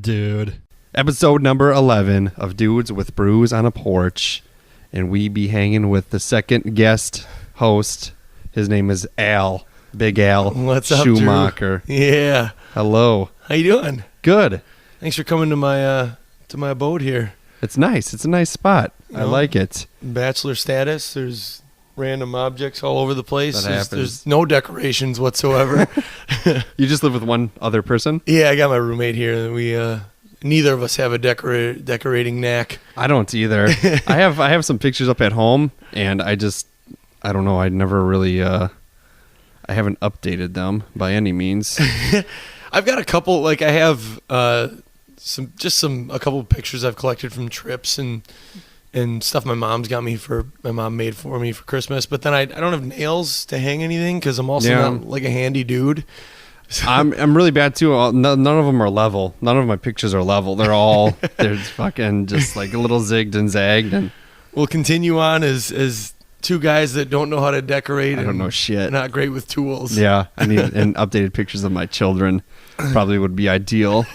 Dude. Episode number 11 of Dudes with Brews on a Porch. And we be hanging with the second guest host. His name is Al. Big Al. What's up, Schumacher. Drew? Yeah. Hello. How you doing? Good. Thanks for coming to my abode here. It's nice. It's a nice spot. I like it. Bachelor status. There's random objects all over the place. That happens. There's no decorations whatsoever. You just live with one other person? Yeah, I got my roommate here. We neither of us have a decorating knack. I don't either. I have some pictures up at home, and I don't know. I never really I haven't updated them by any means. I've got a couple. Like I have a couple of pictures I've collected from trips and stuff my mom made for me for Christmas. But then I don't have nails to hang anything because I'm also not like a handy dude. So. I'm really bad too. None of them are level. None of my pictures are level. They're fucking just like a little zigged and zagged. And we'll continue on as two guys that don't know how to decorate. I don't know shit. Not great with tools. Yeah, I need and updated pictures of my children. Probably would be ideal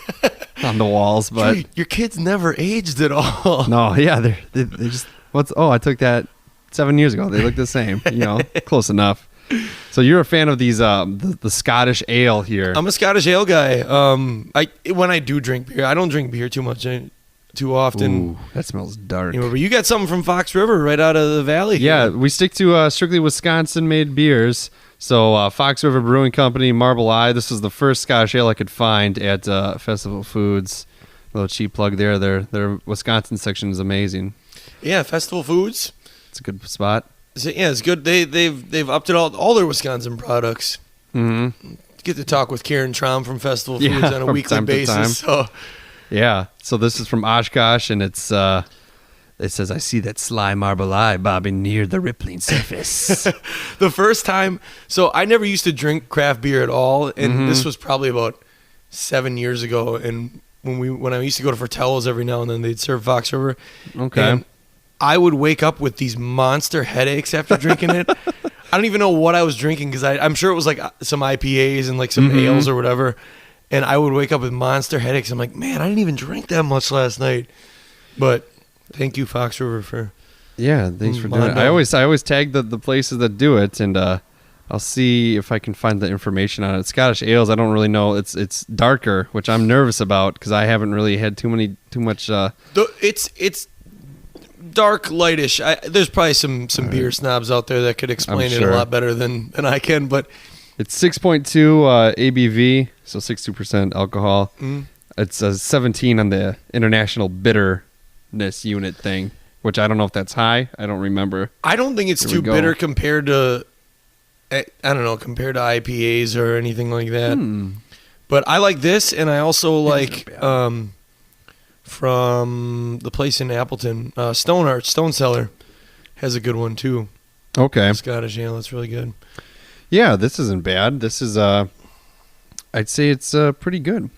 on the walls, but Dude, your kids never aged at all. No, yeah, they just I took that 7 years ago. They look the same, close enough. So you're a fan of these the Scottish ale here. I'm a Scottish ale guy. When I do drink beer, I don't drink beer too much. Too often. Ooh, that smells dark. But you got something from Fox River right out of the valley. Yeah, we stick to strictly Wisconsin-made beers. So Fox River Brewing Company, Marble Eye. This was the first Scottish ale I could find at Festival Foods. A little cheap plug there. Their Wisconsin section is amazing. Yeah, Festival Foods. It's a good spot. So, yeah, it's good. They've upped it all their Wisconsin products. Mm-hmm. Get to talk with Karen Traum from Festival Foods on a weekly basis. So. Yeah, so this is from Oshkosh, and it says, I see that sly marble eye bobbing near the rippling surface. The first time, so I never used to drink craft beer at all, and this was probably about 7 years ago, and when I used to go to Fratello's every now and then, they'd serve Fox River. Okay. And I would wake up with these monster headaches after drinking it. I don't even know what I was drinking, because I'm sure it was like some IPAs and like some ales or whatever. And I would wake up with monster headaches. I'm like, man, I didn't even drink that much last night. But thank you, Fox River, for thanks for doing it. I always tag the places that do it, and I'll see if I can find the information on it. Scottish ales, I don't really know. It's darker, which I'm nervous about because I haven't really had too much. It's dark, lightish. There's probably some beer snobs out there that could explain it a lot better than I can, but. It's 6.2 ABV, so 62% alcohol. It's 17 on the International Bitterness Unit thing, which I don't know if that's high. I don't remember. I don't think it's too bitter compared to IPAs or anything like that. But I like this, and I also like from the place in Appleton, Stone Cellar has a good one too. Okay. Scottish ale, it's really good. Yeah, this isn't bad. This is, I'd say it's pretty good.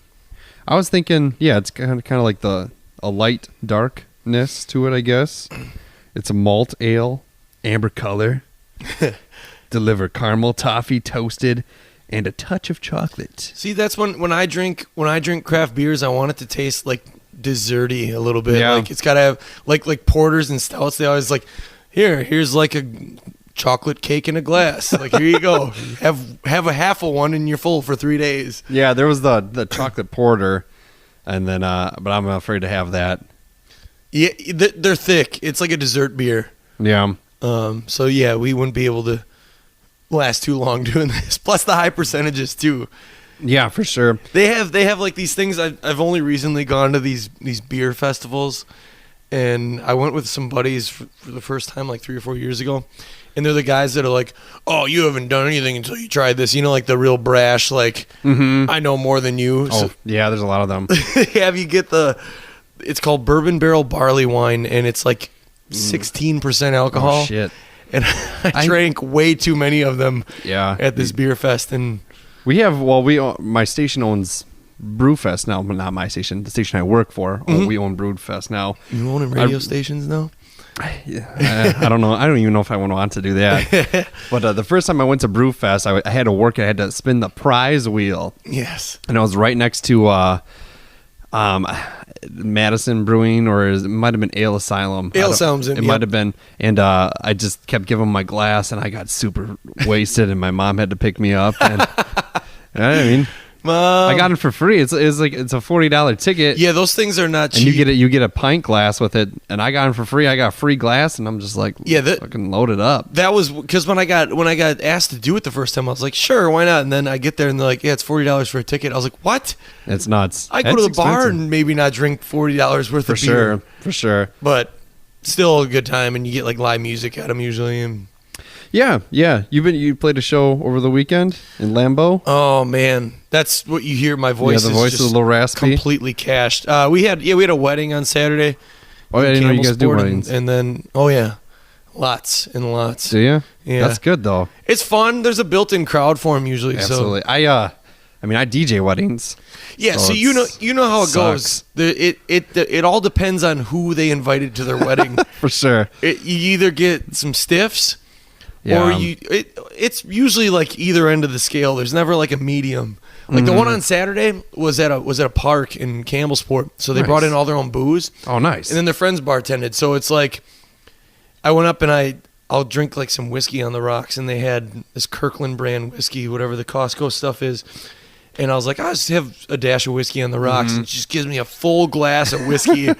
I was thinking, it's kind of like a light darkness to it, I guess. It's a malt ale, amber color, deliver caramel, toffee, toasted, and a touch of chocolate. See, that's when I drink craft beers, I want it to taste like desserty a little bit. Yeah. Like it's got to have like porters and stouts. They always like, here's like a chocolate cake in a glass. Like, here you go. Have a half of one and you're full for 3 days. Yeah, there was the chocolate porter, and then but I'm afraid to have that. Yeah, they're thick. It's like a dessert beer. Yeah. So yeah, we wouldn't be able to last too long doing this. Plus the high percentages too. Yeah, for sure. They have like these things. I've only recently gone to these beer festivals, and I went with some buddies for the first time like 3 or 4 years ago. And they're the guys that are like, oh, you haven't done anything until you tried this. Like the real brash, like, I know more than you. Oh, yeah, there's a lot of them. Have you get it's called Bourbon Barrel Barley Wine, and it's like 16% alcohol. Oh, shit. And I drank way too many of them at this beer fest. And we have, my station owns Brewfest now, but not my station, the station I work for. We own Brewfest now. You own radio stations now? I don't know. I don't even know if I want to do that. But the first time I went to Brewfest, I had to work. I had to spin the prize wheel. Yes. And I was right next to Madison Brewing, or it might have been Ale Asylum. Ale Asylum's in. It might have been, and I just kept giving them my glass, and I got super wasted, and my mom had to pick me up. And I mean, I got it for free. It's a $40 ticket. Yeah, those things are not cheap. And you get a pint glass with it, and I got it for free. I got free glass, and I'm just like, fucking load it up. That was because when I got asked to do it the first time, I was like, sure, why not? And then I get there, and they're like, yeah, it's $40 for a ticket. I was like, what? It's nuts. I go to the bar and maybe not drink $40 worth of beer. For sure. But still a good time, and you get like live music at them usually. And yeah. You played a show over the weekend in Lambeau. Oh man, that's what you hear. My voice. Yeah, the voice is a little raspy. Completely cashed. We had a wedding on Saturday. Oh, yeah, I didn't know you guys do weddings. And then lots and lots. Do you? Yeah, that's good though. It's fun. There's a built-in crowd for them usually. Absolutely. So. I DJ weddings. Yeah, so you know how it goes. It all depends on who they invited to their wedding. For sure. You either get some stiffs, or it's usually like either end of the scale. There's never like a medium. Like the one on Saturday was at a park in Campbellsport, so they brought in all their own booze. Oh, nice. And then their friends bartended. So it's like I went up and I'll drink like some whiskey on the rocks, and they had this Kirkland brand whiskey, whatever the Costco stuff is. And I was like, I'll just have a dash of whiskey on the rocks. And it just gives me a full glass of whiskey.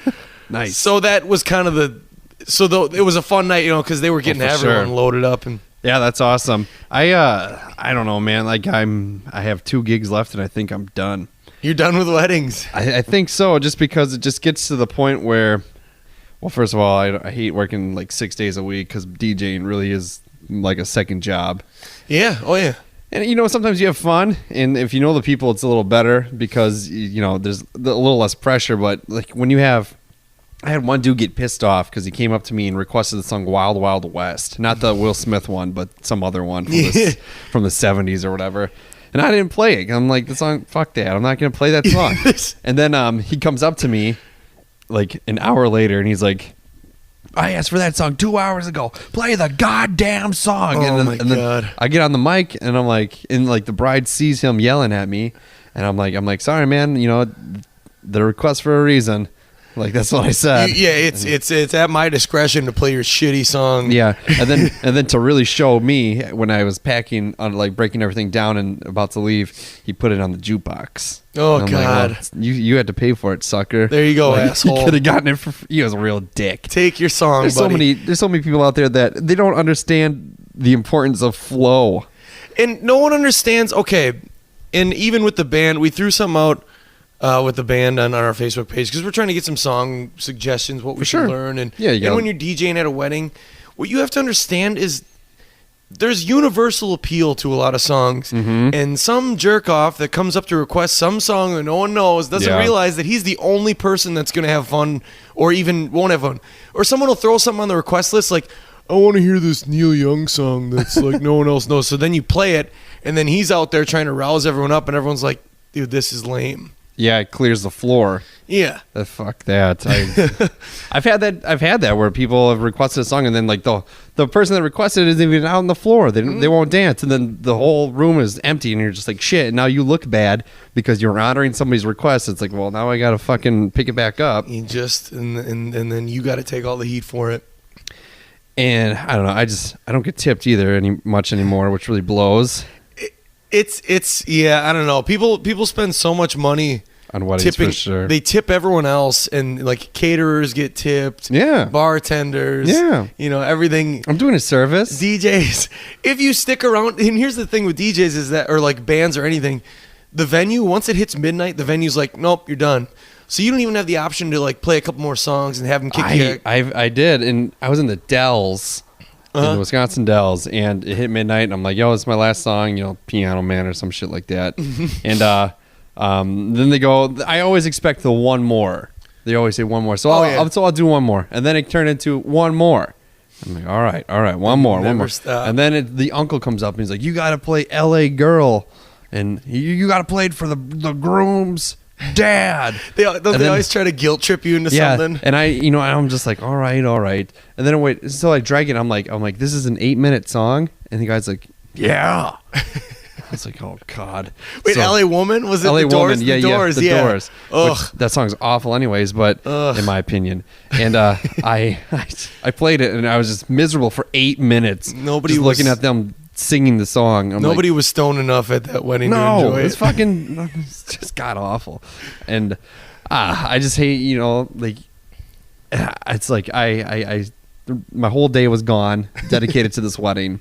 Nice. So that was kind of it was a fun night, because they were getting everyone loaded up. And yeah, that's awesome. I don't know, man. Like I have 2 gigs left, and I think I'm done. You're done with weddings? I think so, just because it just gets to the point where, well, first of all, I hate working like 6 days a week because DJing really is like a second job. Yeah. Oh, yeah. And, sometimes you have fun, and if you know the people, it's a little better because, there's a little less pressure. But, like, I had one dude get pissed off because he came up to me and requested the song Wild Wild West. Not the Will Smith one, but some other one from the 70s or whatever. And I didn't play it. I'm like, the song, fuck that. I'm not going to play that song. And then he comes up to me, like, an hour later, and he's like, I asked for that song 2 hours ago. Play the goddamn song. Oh, my God. Then I get on the mic, and I'm like, the bride sees him yelling at me, and I'm like, sorry, man, the request for a reason. Like, that's what I said. Yeah, it's at my discretion to play your shitty song. Yeah, and then to really show me when I was packing, on like breaking everything down and about to leave, he put it on the jukebox. Oh, God. Like, well, you had to pay for it, sucker. There you go, asshole. You could have gotten it for free. He was a real dick. Take your song, buddy. There's so many people out there that they don't understand the importance of flow. And no one understands, okay, and even with the band, we threw something out with the band on our Facebook page because we're trying to get some song suggestions, what we should learn. And when you're DJing at a wedding, what you have to understand is there's universal appeal to a lot of songs. And some jerk off that comes up to request some song that no one knows doesn't realize that he's the only person that's going to have fun or even won't have fun. Or someone will throw something on the request list like, I want to hear this Neil Young song that's like no one else knows. So then you play it, and then he's out there trying to rouse everyone up, and everyone's like, dude, this is lame. Yeah, it clears the floor. Yeah. Fuck that. I've had that where people have requested a song, and then like the person that requested it isn't even out on the floor. They won't dance, and then the whole room is empty, and you're just like, shit. And now you look bad because you're honoring somebody's request. It's like, well, now I gotta fucking pick it back up. You just and then you got to take all the heat for it. And I don't know. I don't get tipped either much anymore, which really blows. It's I don't know. People spend so much money on weddings, tipping. For sure. They tip everyone else, and like caterers get tipped. Yeah. Bartenders. Yeah. Everything. I'm doing a service. DJs. If you stick around, and here's the thing with DJs is that, or like bands or anything, the venue, once it hits midnight, the venue's like, nope, you're done. So you don't even have the option to like play a couple more songs and have them kick you. I did, and I was in the Dells. In the Wisconsin Dells, and it hit midnight, and I'm like, yo, it's my last song, Piano Man or some shit like that. And then they go, I always expect the one more. They always say one more. So I'll do one more. And then it turned into one more. I'm like, all right, one more. Stop. And then the uncle comes up and he's like, you got to play L.A. Girl. And you got to play it for the groom's dad. They always try to guilt trip you into something. And I'm just like, all right. And then so I drag it. I'm like, this is an 8-minute song. And the guy's like, yeah. was like, oh God. Wait, So, LA Woman? Was it LA the Doors? Woman, yeah, the Doors, the Doors. Ugh. Which, that song's awful anyways, but in my opinion. And I played it and I was just miserable for 8 minutes. Nobody just was looking at them singing the song. I'm Nobody like, was stoned enough at that wedding to no, enjoy it's it. fucking, it's just god awful. And I just hate, like, it's like my whole day was gone dedicated to this wedding.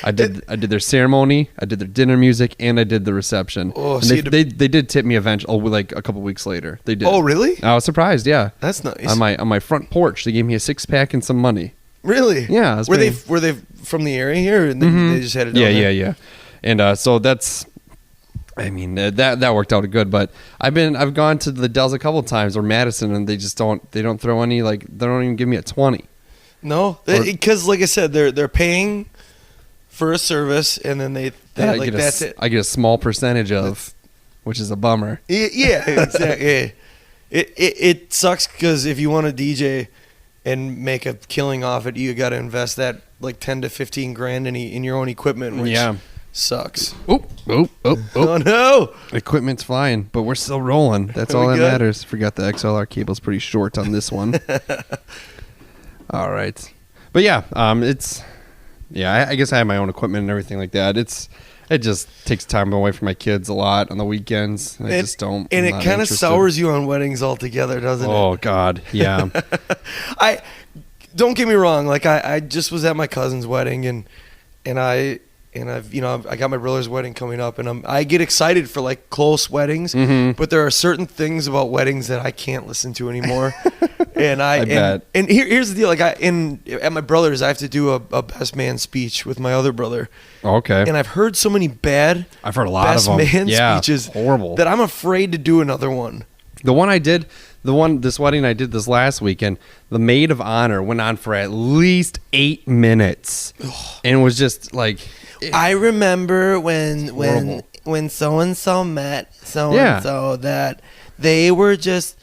I did their ceremony, I did their dinner music, and I did the reception. Oh, and so they did tip me eventually, like a couple weeks later. They did. Oh, really? I was surprised. Yeah, That's nice. on my front porch, they gave me a 6-pack and some money. Really? Yeah. Were they from the area here, and they just had it? Down there? Yeah. And so that's. I mean that worked out good, but I've gone to the Dells a couple times or Madison, and they don't throw any, like, they don't even give me a 20. No, because like I said, they're paying for a service, and then they like that's it. I get a small percentage of, which is a bummer. Yeah, exactly. It sucks because if you want to DJ and make a killing off it, you got to invest that like 10 to 15 grand in your own equipment, which sucks. Oh No! Equipment's flying, but we're still rolling. That's all that matters. Forgot the XLR cable's pretty short on this one. All right, but yeah, I guess I have my own equipment and everything like that. It just takes time away from my kids a lot on the weekends. And I just don't. And it kind of sours you on weddings altogether, doesn't it? Oh God, yeah. I don't get me wrong. Like I just was at my cousin's wedding, and I got my brother's wedding coming up, and I get excited for like close weddings, but there are certain things about weddings that I can't listen to anymore. And I bet. And here's the deal: like at my brother's, I have to do a best man speech with my other brother. Okay. And I've heard so many bad. I've heard a lot best of them. man speeches, horrible. That I'm afraid to do another one. This wedding I did this last weekend, the maid of honor went on for at least 8 minutes, and it was just like. I remember when so and so met so and so that they were just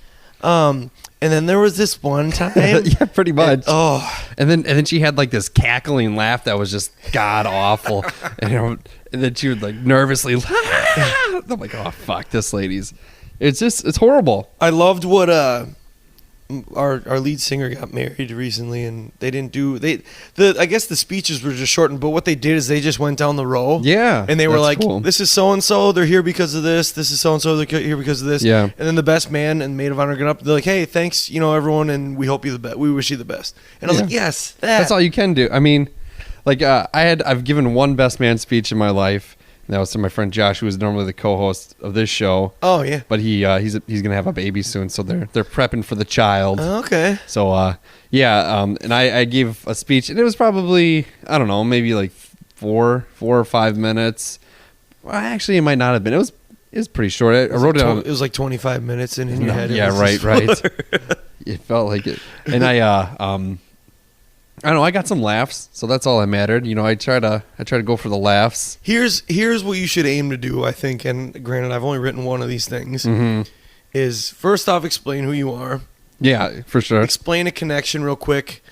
and then there was this one time yeah, pretty much. And then she had like this cackling laugh that was just god awful. and then she would like nervously I'm like, oh fuck, this lady's it's horrible. I loved what our lead singer got married recently, and they didn't do I guess the speeches were just shortened, but what they did is they just went down the row. Yeah. And they were like, cool. This is so and so, they're here because of this. This is so and so, they're here because of this. Yeah. And then the best man and maid of honor get up, they're like, hey, thanks, everyone, and we hope you the best. We wish you the best. And I was like, yes, that's all you can do. I mean, like I've given one best man speech in my life. And that was to my friend Josh, who was normally the co-host of this show. Oh yeah, but he's gonna have a baby soon, so they're prepping for the child. Okay. So and I gave a speech, and it was probably, I don't know, maybe like 4 or 5 minutes. Well, actually, it might not have been. It was pretty short. I wrote it down. It was like 25 minutes, and in your head, yeah, right. It felt like it, and I don't know. I got some laughs, so that's all that mattered. I try to go for the laughs. Here's what you should aim to do, I think. And granted, I've only written one of these things. Is first off, explain who you are. Yeah, for sure. Explain a connection real quick.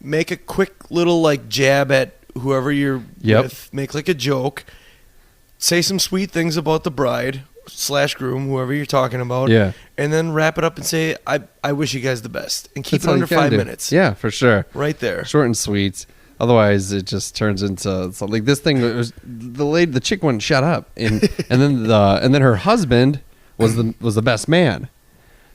Make a quick little like jab at whoever you're with. Make like a joke. Say some sweet things about the bride / groom, whoever you're talking about. Yeah. And then wrap it up and say, I wish you guys the best. And keep it under 5 minutes. Yeah, for sure. Right there. Short and sweet. Otherwise, it just turns into something. Like this thing was the chick wouldn't shut up, and then her husband was the best man.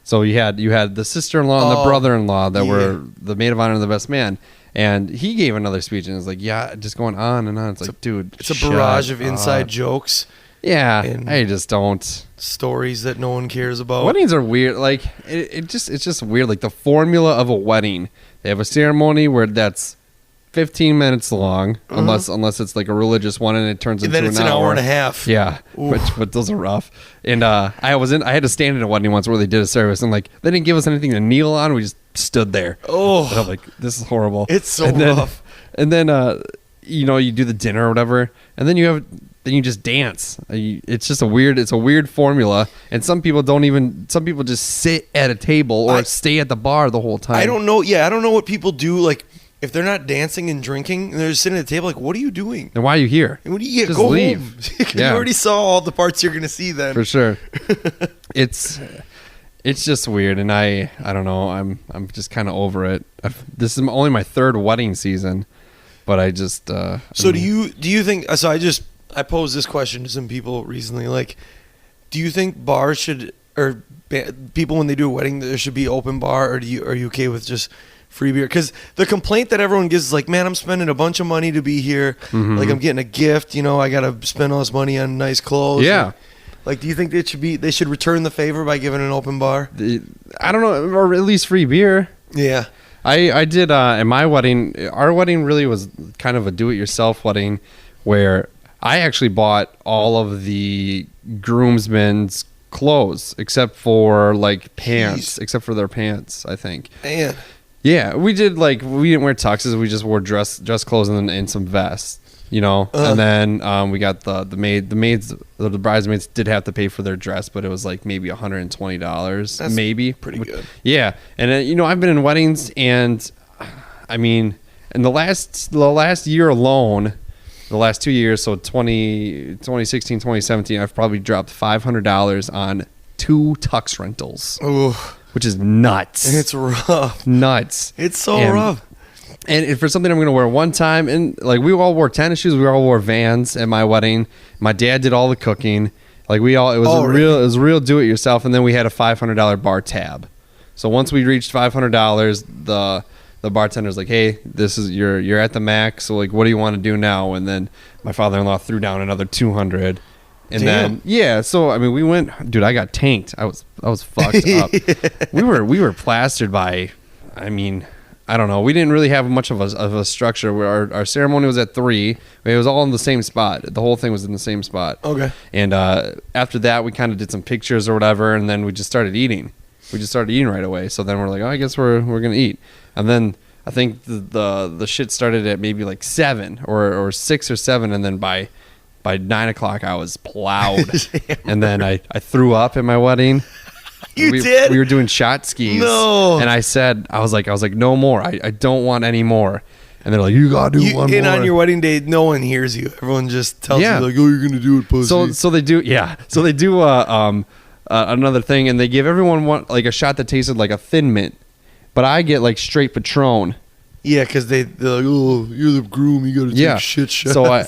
So you had the sister-in-law and the brother-in-law that were the maid of honor and the best man. And he gave another speech, and it was like, just going on and on. It's like, dude, it's a barrage of inside jokes. Yeah, I just don't. Stories that no one cares about. Weddings are weird. Like it's just weird. Like the formula of a wedding, they have a ceremony where that's 15 minutes long, unless it's like a religious one, and it turns into an hour and a half. Yeah, but those are rough. And I had to stand in a wedding once where they did a service, and like they didn't give us anything to kneel on. We just stood there. Oh, and I'm like, this is horrible. It's so rough. And then you do the dinner or whatever, and then you just dance. It's just a weird formula, and some people just sit at a table or stay at the bar the whole time. I don't know. Yeah, I don't know what people do. Like if they're not dancing and drinking and they're just sitting at the table, like, what are you doing? Then why are you here? And what do you Just go leave. home? Yeah. You already saw all the parts you're gonna see then. For sure. It's just weird, and I don't know. I'm just kind of over it. This is only my third wedding season, but I just. So do you think? So I posed this question to some people recently. Like, do you think bars should people when they do a wedding there should be open bar, or are you okay with just free beer? Because the complaint that everyone gives is like, man, I'm spending a bunch of money to be here. Mm-hmm. Like I'm getting a gift. I gotta spend all this money on nice clothes. Yeah. Like, do you think they should return the favor by giving an open bar? I don't know, or at least free beer. Yeah. I did in my wedding. Our wedding really was kind of a do-it-yourself wedding, where I actually bought all of the groomsmen's clothes except for like pants, except for their pants, I think. Man. Yeah, we did we didn't wear tuxes. We just wore dress clothes and some vests, And then we got the bridesmaids did have to pay for their dress, but it was like maybe $120. That's maybe pretty good. Yeah, and I've been in weddings, and I mean, in the last year alone, the last 2 years, so 2016, 2017, I've probably dropped $500 on 2 tux rentals. Ooh. Which is nuts. It's rough. Nuts. It's so rough. And for something I'm going to wear one time, and we all wore tennis shoes, we all wore Vans at my wedding. My dad did all the cooking. It was real do it yourself, and then we had a $500 bar tab. So once we reached $500, the bartender's like, "Hey, this is you're at the max. So what do you want to do now?" And then my father-in-law threw down another $200. And Damn. then so we went, dude, I got tanked. I was fucked up. We were plastered by, I don't know. We didn't really have much of a structure. Where our ceremony was at 3. It was all in the same spot. The whole thing was in the same spot. Okay. And after that, we kind of did some pictures or whatever, and then we just started eating. We just started eating right away. So then we're like, I guess we're gonna eat. And then I think the shit started at maybe like 7 or 6 or 7, and then by 9 o'clock I was plowed. And then I threw up at my wedding. You did? We were doing shot skis. No. And I was like, no more. I don't want any more. And they're like, you gotta do one more. And on your wedding day, no one hears you. Everyone just tells you like, oh, you're gonna do it, pussy. So they do, yeah. So they do another thing, and they give everyone a shot that tasted like a Thin Mint, but I get like straight Patron. Yeah, because they're like, oh, you're the groom, you gotta take shit shots. So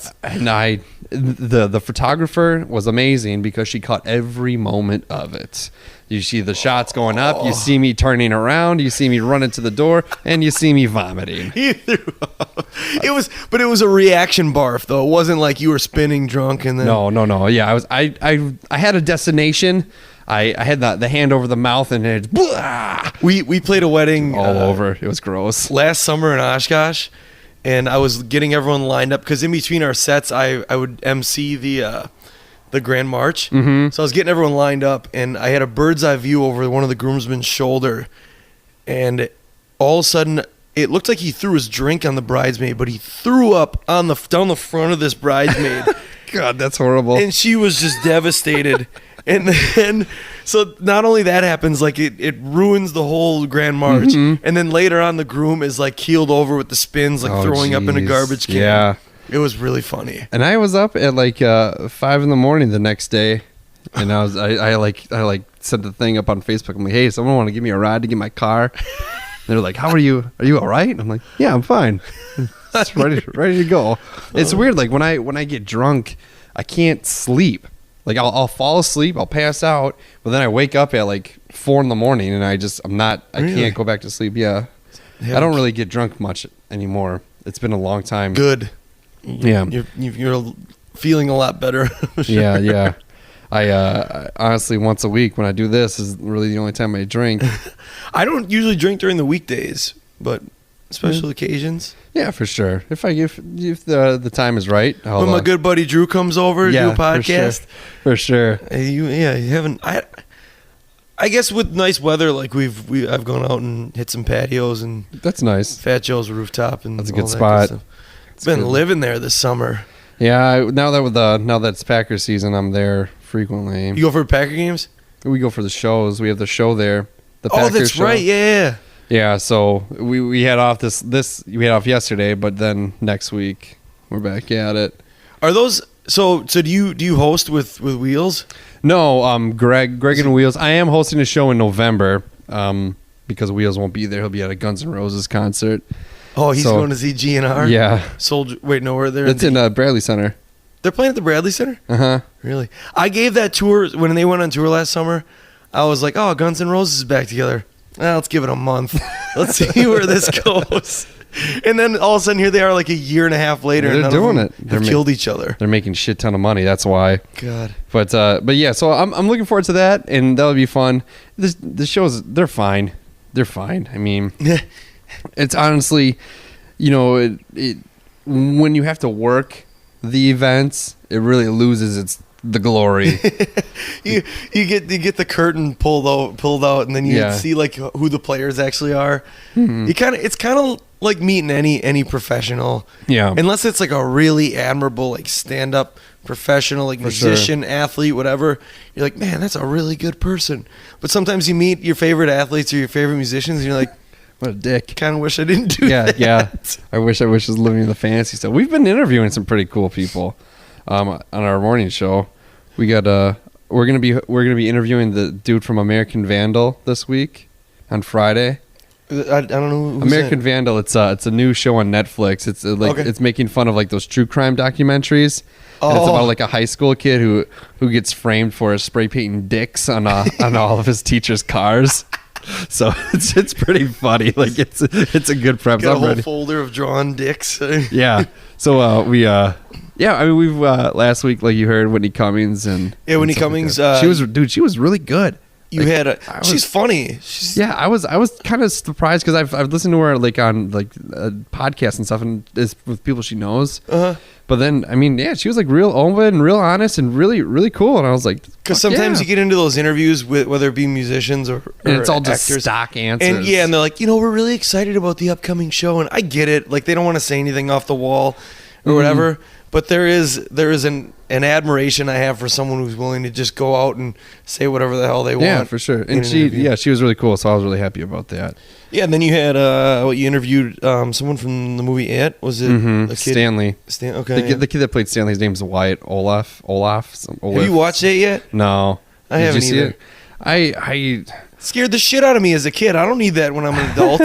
the photographer was amazing because she caught every moment of it. You see the shots going up, you see me turning around, you see me running to the door, and you see me vomiting. It was a reaction barf though. It wasn't like you were spinning drunk and then No. Yeah, I had a destination. I had the hand over the mouth, and it we played a wedding all over. It was gross. Last summer in Oshkosh, and I was getting everyone lined up because in between our sets, I would MC the Grand March. Mm-hmm. So I was getting everyone lined up, and I had a bird's eye view over one of the groomsmen's shoulder, and all of a sudden it looked like he threw his drink on the bridesmaid, but he threw up down the front of this bridesmaid. God, that's horrible. And she was just devastated. And then, so not only that happens, it ruins the whole Grand March. Mm-hmm. And then later on, the groom is keeled over with the spins, throwing up in a garbage can. Yeah. It was really funny. And I was up at 5 a.m. the next day, and I sent the thing up on Facebook. I'm like, hey, someone want to give me a ride to get my car? And they're like, how are you? Are you all right? And I'm like, yeah, I'm fine. It's ready to go. It's weird. When I get drunk, I can't sleep. I'll fall asleep, I'll pass out, but then I wake up at 4 a.m. and I can't go back to sleep. Yeah. I don't really get drunk much anymore. It's been a long time. Good. Yeah. You're feeling a lot better. Sure. Yeah. I honestly, once a week when I do this is really the only time I drink. I don't usually drink during the weekdays, but special occasions. Yeah, for sure. If the time is right. When my good buddy Drew comes over to do a podcast. For sure. You haven't. I guess with nice weather, I've gone out and hit some patios and that's nice. Fat Joe's rooftop and that's a good spot. Been living there this summer. Yeah, now that it's Packer season, I'm there frequently. You go for Packer games? We go for the shows. We have the show there. The Packer that's show. Right. Yeah. Yeah, so we had off we had off yesterday, but then next week we're back at it. Are those so do you host with Wheels? No, Greg and Wheels. I am hosting a show in November. Because Wheels won't be there. He'll be at a Guns N' Roses concert. Oh, he's going to see GNR? Yeah. Soldier. Wait, no, where they're It's in Bradley Center. They're playing at the Bradley Center? Uh-huh. Really? I gave that tour when they went on tour last summer. I was like, oh, Guns N' Roses is back together. Well, let's give it a month. Let's see where this goes. And then all of a sudden, here they are, like a year and a half later. They're and doing it. They've killed each other. They're making shit ton of money. That's why. God. But yeah, so I'm looking forward to that, and that'll be fun. The shows, they're fine. They're fine. I mean, it's honestly, it when you have to work the events, it really loses the glory. you get the curtain pulled out, and then you see like who the players actually are. Mm-hmm. It's kind of like meeting any professional. Yeah. Unless it's like a really admirable like stand up professional, like musician, athlete, whatever. You're like, man, that's a really good person. But sometimes you meet your favorite athletes or your favorite musicians, and you're like, what a dick. Kind of wish I didn't do that. Yeah. I wish I was living in the fantasy stuff. We've been interviewing some pretty cool people on our morning show. We got we're gonna be interviewing the dude from American Vandal this week on Friday. I don't know. American Vandal. It's a new show on Netflix. It's it's making fun of like those true crime documentaries. And it's about like a high school kid who gets framed for spray painting dicks on all of his teachers' cars. So it's pretty funny. Like it's a good prep. Got a whole folder of drawn dicks. Yeah. So I mean we've last week, like you heard, Whitney Cummings and Whitney Cummings. She was really good. She's funny. I was kind of surprised because I've listened to her like on like podcasts and stuff, and it's with people she knows. But then I mean, she was like real open and real honest and really really cool. And I was like, because sometimes you get into those interviews with whether it be musicians or it's all just actors, stock answers. And and they're like, we're really excited about the upcoming show, and I get it. Like they don't want to say anything off the wall or whatever. But there is an admiration I have for someone who's willing to just go out and say whatever the hell they want. Yeah, for sure. And she was really cool, so I was really happy about that. Yeah, and then you had you interviewed someone from the movie It. Was it a kid? Stanley? Okay, the kid that played Stanley, his name's Wyatt Olaf. Have you watched it yet? No, I haven't either. I scared the shit out of me as a kid. I don't need that when I'm an adult.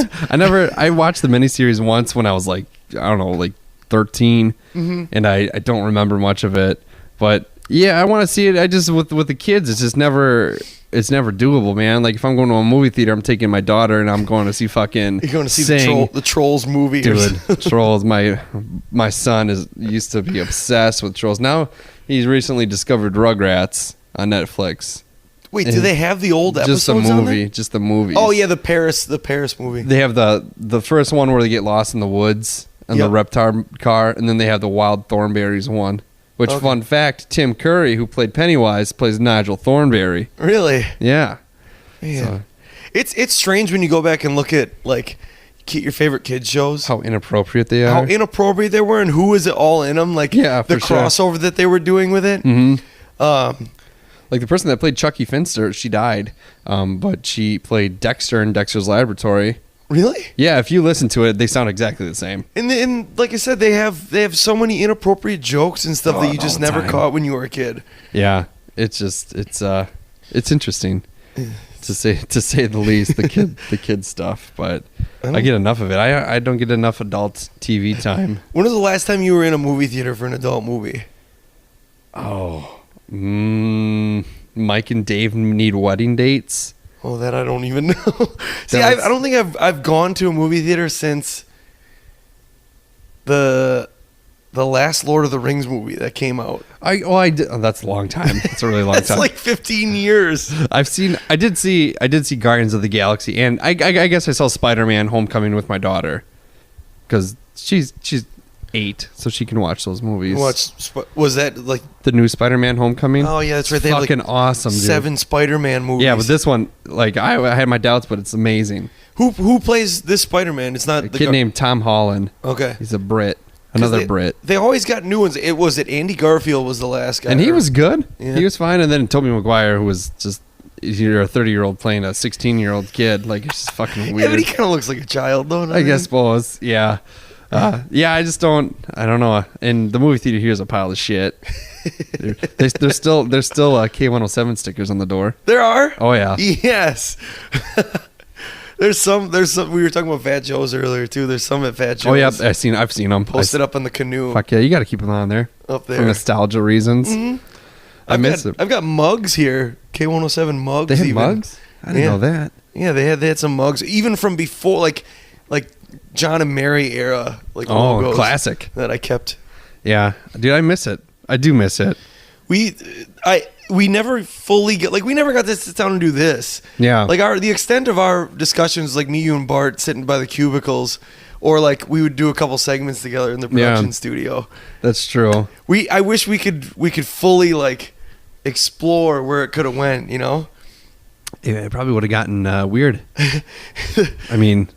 I watched the miniseries once when I was like, I don't know, like 13, and I don't remember much of it, but yeah, I want to see it. I just with the kids, it's never doable, man. Like if I'm going to a movie theater, I'm taking my daughter and I'm going to see fucking you're going to see the Trolls movie, dude. Trolls. My son used to be obsessed with Trolls. Now he's recently discovered Rugrats on Netflix. Wait, do they have the old episodes on there? Just the movie. Oh yeah, the Paris movie. They have the first one where they get lost in the woods and the Reptar car, and then they have the Wild Thornberrys one. Which, fun fact, Tim Curry, who played Pennywise, plays Nigel Thornberry. Really? Yeah. So. It's strange when you go back and look at like your favorite kids shows. How inappropriate they are. How inappropriate they were, and who was it all in them? Like the crossover that they were doing with it. Mm-hmm. Like the person that played Chucky Finster, she died, but she played Dexter in Dexter's Laboratory. Really? Yeah, if you listen to it, they sound exactly the same. And like I said, they have so many inappropriate jokes and stuff that you just never caught when you were a kid. Yeah, it's interesting to say the least. The kid stuff, but I get enough of it. I don't get enough adult TV time. When was the last time you were in a movie theater for an adult movie? Oh, Mike and Dave Need Wedding Dates. Oh, that I don't even know. See, I don't think I've gone to a movie theater since the last Lord of the Rings movie that came out. I did. Oh, that's a long time. That's a really long time. It's like 15 years. I did see Guardians of the Galaxy, and I guess I saw Spider-Man: Homecoming with my daughter because she's 8, so she can watch those movies. Was that like the new Spider-Man: Homecoming? Oh yeah, that's right. They fucking awesome, dude. 7 Spider-Man movies. Yeah, but this one, like I had my doubts, but it's amazing. Who plays this Spider-Man? It's not a kid named Tom Holland. Okay, he's a Brit. Another Brit. They always got new ones. It Andy Garfield was the last guy, and he was good. Yeah. He was fine. And then Tobey Maguire, who was just you're a 30-year-old playing a 16-year-old kid. Like, it's just fucking weird. Yeah, but he kind of looks like a child, though. I guess suppose. Yeah. Yeah, I don't know. And the movie theater here is a pile of shit. There's still K107 stickers on the door. There are? Oh yeah. Yes. There's some. We were talking about Fat Joe's earlier too. There's some at Fat Joe's. Oh yeah, I've seen them Posted up on the canoe. Fuck yeah, you got to keep them on there Up there for nostalgia reasons. Mm-hmm. I miss it. I've got mugs here. K107 mugs. They had even. mugs. I didn't know that. Yeah, they had some mugs even from before, like John and Mary era, like logos classic that I kept. Yeah, dude, I miss it. I do miss it. We never fully we never got to sit down and do this. Yeah, like the extent of our discussions, like me, you, and Bart sitting by the cubicles, or like we would do a couple segments together in the production studio. That's true. I wish we could fully like explore where it could have went. You know, yeah, it probably would have gotten weird. I mean,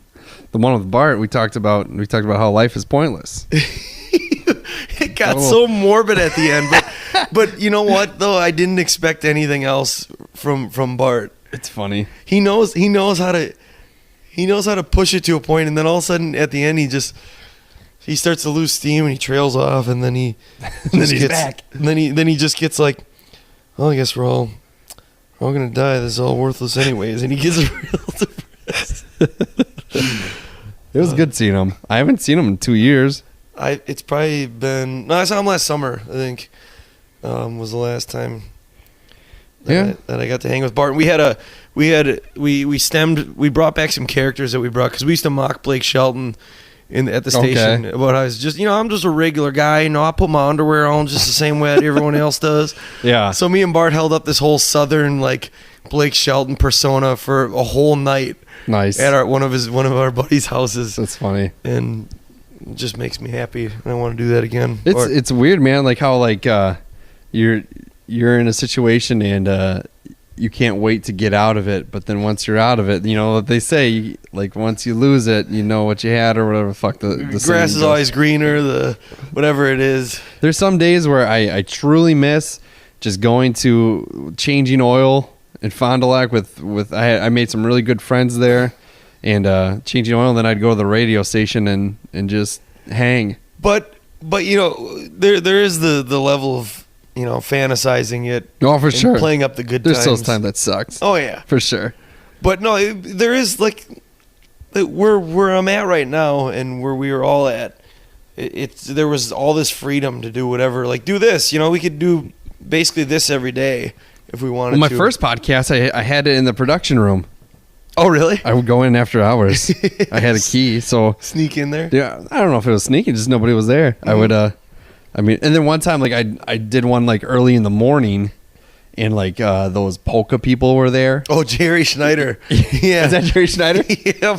the one with Bart, we talked about how life is pointless. It got so morbid at the end, but you know what though? I didn't expect anything else from Bart. It's funny. He knows how to push it to a point, and then all of a sudden at the end he starts to lose steam and he trails off, and then he's back. And then he just gets like, well, I guess we're all gonna die. This is all worthless anyways, and he gets real depressed. It was good seeing him. I haven't seen him in 2 years. It's probably been. No, I saw him last summer. I think was the last time. That I got to hang with Bart. We brought back some characters that we brought because we used to mock Blake Shelton at the station about how he's just, I'm just a regular guy. I put my underwear on just the same way that everyone else does. Yeah. So me and Bart held up this whole Southern like Blake Shelton persona for a whole night. Nice. At one of our buddies' houses. That's funny. And it just makes me happy. And I want to do that again. It's weird, man. Like how you're in a situation and you can't wait to get out of it, but then once you're out of it, what they say, like once you lose it, you know what you had or whatever. Fuck the grass is always greener. The whatever it is. There's some days where I truly miss just going to changing oil in Fond du Lac with I made some really good friends there, and changing oil. And then I'd go to the radio station and just hang. But there is the level of fantasizing it. Oh, for sure. Playing up the good There's times. those times that sucks. Oh yeah, for sure. But no, there is like where I'm at right now, and where we were all at. There was all this freedom to do whatever. Like do this, we could do basically this every day if we wanted. Well, my to. first podcast, I had it in the production room. Oh really? I would go in after hours. I had a key, so sneak in there. Yeah, I don't know if it was sneaking, just nobody was there. Mm-hmm. I would. And then one time, like I did one like early in the morning, and like those polka people were there. Oh, Jerry Schneider. Yeah, is that Jerry Schneider? Yeah.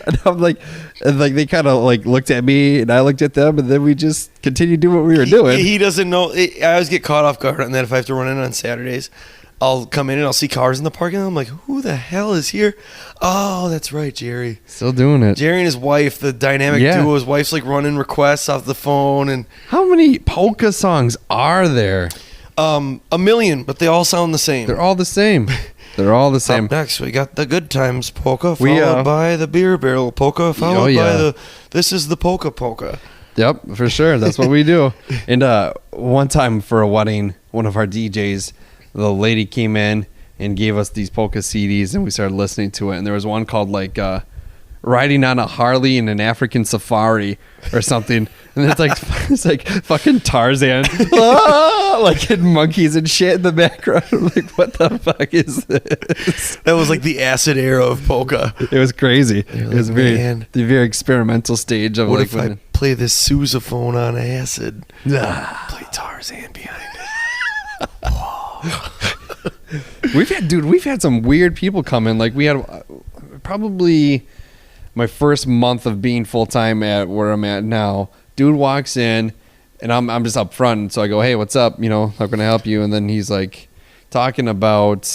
And I'm like, they kind of like looked at me, and I looked at them, and then we just continued doing what we were doing. He doesn't know. I always get caught off guard, and then if I have to run in on Saturdays, I'll come in and I'll see cars in the parking lot. I'm like, who the hell is here? Oh, that's right, Jerry. Still doing it. Jerry and his wife, the dynamic duo. His wife's like running requests off the phone. And how many polka songs are there? A million, but they all sound the same. They're all the same. They're all the same. Up next, we got the Good Times polka, followed by the Beer Barrel polka, followed by the This is the Polka. Yep, for sure. That's what we do. And one time for a wedding, one of our DJs, the lady came in and gave us these polka CDs, and we started listening to it. And there was one called like Riding on a Harley in an African Safari or something. And it's like fucking Tarzan, like in monkeys and shit in the background. I'm like, what the fuck is this? That was like the acid era of polka. It was crazy. It was the very experimental stage of what like if I play this sousaphone on acid? Play Tarzan behind it. We've had some weird people come in. Like we had probably my first month of being full time at where I'm at now. Dude walks in, and I'm just up front, and so I go, "Hey, what's up? How can I help you?" And then he's like talking about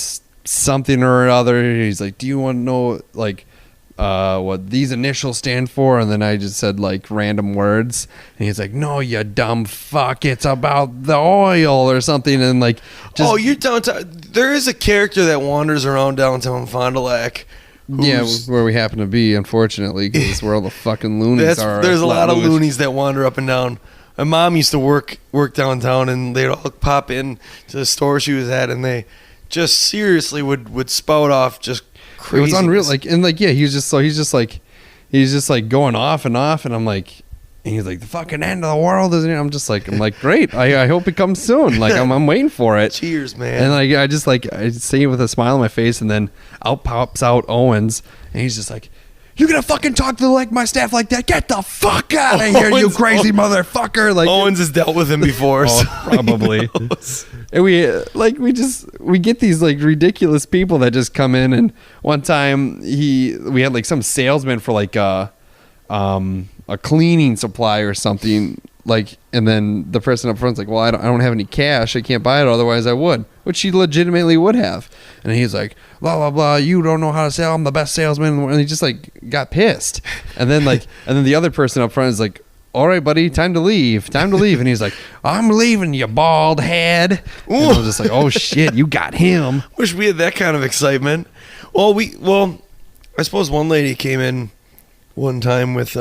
something or other. He's like, "Do you want to know like what these initials stand for, and then I just said like random words, and he's like, no, you dumb fuck, it's about the oil or something, and like, just, oh, you're downtown. There is a character that wanders around downtown Fond du Lac. yeah, where we happen to be, unfortunately, because it's where all the fucking loonies are. There's a lot of loonies that wander up and down. My mom used to work downtown, and they'd all pop in to the store she was at, and they just seriously would spout off just crazy. It was unreal. Like, and like, yeah, he's just like going off, and I'm like, and he's like, the fucking end of the world is here. I'm like, great. I hope it comes soon. Like, I'm waiting for it. Cheers, man. And like, I say it with a smile on my face, and then out pops out Owens, and he's just like, you're gonna fucking talk to like my staff like that? Get the fuck out of here, you crazy motherfucker! Like, Owens has dealt with him before, so probably. And we get these like ridiculous people that just come in. And one time we had like some salesman for like a cleaning supply or something, like, and then the person up front's like, well, I don't have any cash, I can't buy it, otherwise I would, which she legitimately would have. And he's like, blah blah blah, you don't know how to sell, I'm the best salesman in the world. And he just like got pissed. And then the other person up front is like, all right, buddy, time to leave. And he's like, I'm leaving, you bald head. And I was just like, oh shit, you got him. wish we had that kind of excitement. Well, I suppose one lady came in one time with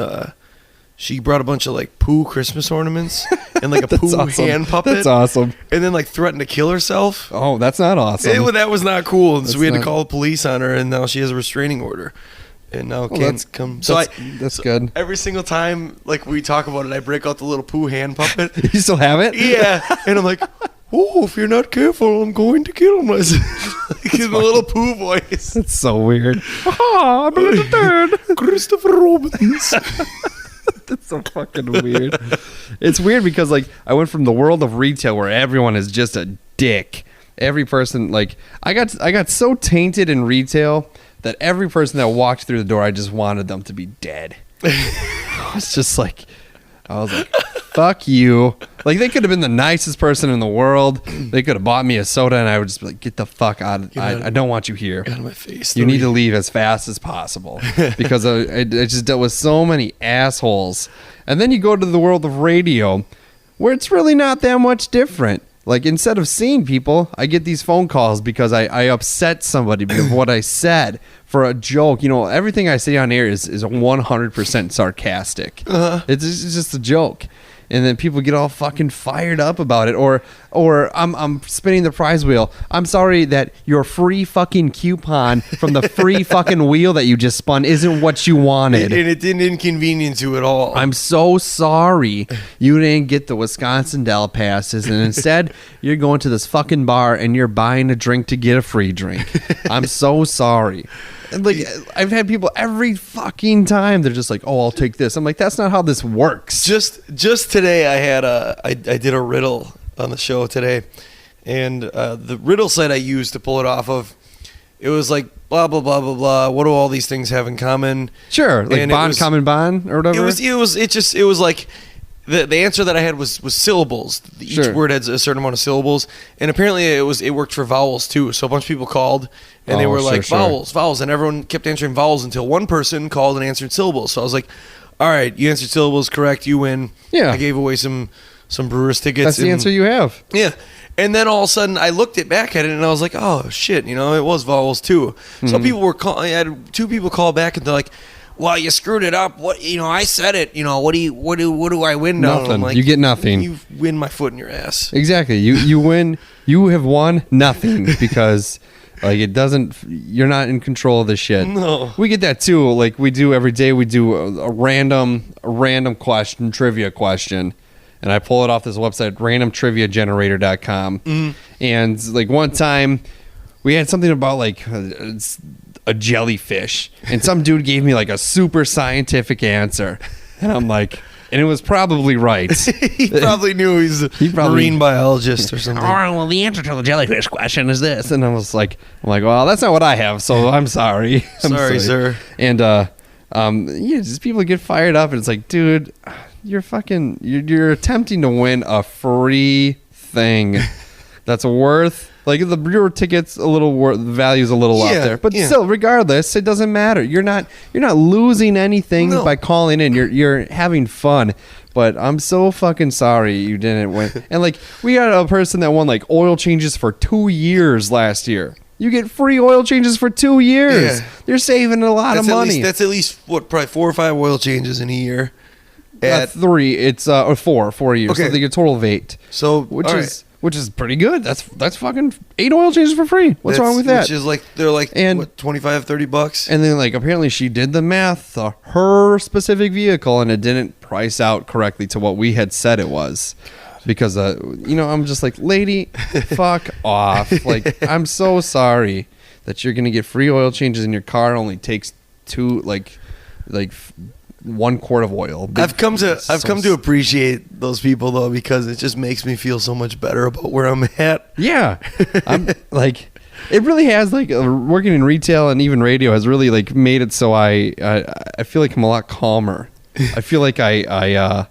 she brought a bunch of like poo Christmas ornaments and like a poo awesome. hand puppet. That's awesome. And then like threatened to kill herself. Oh, that's not awesome. That was not cool. And so we had to not- call the police on her, and now she has a restraining order. And now can't come. So that's good. Every single time like we talk about it, I break out the little poo hand puppet. You still have it? Yeah. And I'm like, oh, if you're not careful, I'm going to kill myself. Like in the little poo voice. That's so weird. Ah, I'm in the third. Christopher Robbins. That's so fucking weird. It's weird because like I went from the world of retail where everyone is just a dick. Every person, like, I got so tainted in retail that every person that walked through the door, I just wanted them to be dead. I was like, fuck you. Like, they could have been the nicest person in the world. They could have bought me a soda, and I would just be like, get the fuck out. I don't want you here. Out of my face. You need to leave as fast as possible. Because I just dealt with so many assholes. And then you go to the world of radio, where it's really not that much different. Like, instead of seeing people, I get these phone calls because I upset somebody because of what I said for a joke. You know, everything I say on air is 100% sarcastic. It's just a joke. And then people get all fucking fired up about it. Or I'm spinning the prize wheel. I'm sorry that your free fucking coupon from the free fucking wheel that you just spun isn't what you wanted. And it didn't inconvenience you at all. I'm so sorry you didn't get the Wisconsin Dell passes, and instead you're going to this fucking bar and you're buying a drink to get a free drink. I'm so sorry. And like, I've had people every fucking time, they're just like, oh, I'll take this. I'm like, that's not how this works. Just today I did a riddle on the show today, and the riddle site I used to pull it off of, it was like blah blah blah blah blah. What do all these things have in common? Sure, like and bond, common bond, or whatever. It was like the answer that I had was syllables. Each word had a certain amount of syllables, and apparently it worked for vowels too. So a bunch of people called, and they were like vowels, and everyone kept answering vowels until one person called and answered syllables. So I was like, all right, you answered syllables correct, you win. Yeah, I gave away some Brewers tickets. That's the answer you have. Yeah. And then all of a sudden, I looked back at it, and I was like, "Oh shit!" You know, it was vowels too. So people were I had two people call back, and they're like, "Well, you screwed it up. What? You know, I said it. You know, what do I win now?" Nothing. I'm like, you get nothing. You win my foot in your ass. Exactly. You win. You have won nothing because like it doesn't. You're not in control of the shit. No. We get that too. Like we do every day. We do a random question, trivia question. And I pull it off this website, randomtriviagenerator.com. And like one time we had something about like a jellyfish, and some dude gave me like a super scientific answer, and I'm like, and it was probably right. He probably knew he's a marine biologist or something. Oh, well, the answer to the jellyfish question is this, and I'm like, well, that's not what I have, so I'm sorry. Sorry, sir. And just people get fired up, and it's like, dude, you're attempting to win a free thing. that's worth like the brewer tickets a little worth, the value's a little out there, but still, regardless, it doesn't matter. You're not losing anything by calling in. You're having fun. But I'm so fucking sorry you didn't win. And like we got a person that won like oil changes for 2 years last year. You get free oil changes for 2 years. Yeah. You're saving a lot of money. That's at least what, probably 4 or 5 oil changes in a year. At 3, it's or 4 years. Okay. So they get a total of 8. So which is pretty good. That's fucking 8 oil changes for free. What's wrong with that? Which is like they're like and, what, $25-$30. And then like apparently she did the math to her specific vehicle and it didn't price out correctly to what we had said it was. Because I'm just like, lady, fuck off. Like, I'm so sorry that you're gonna get free oil changes and your car only takes 1 quart of oil. I've come to appreciate those people though, because it just makes me feel so much better about where I'm at. Yeah, I'm like, it really has like working in retail and even radio has really like made it so I feel like I'm a lot calmer. I feel like I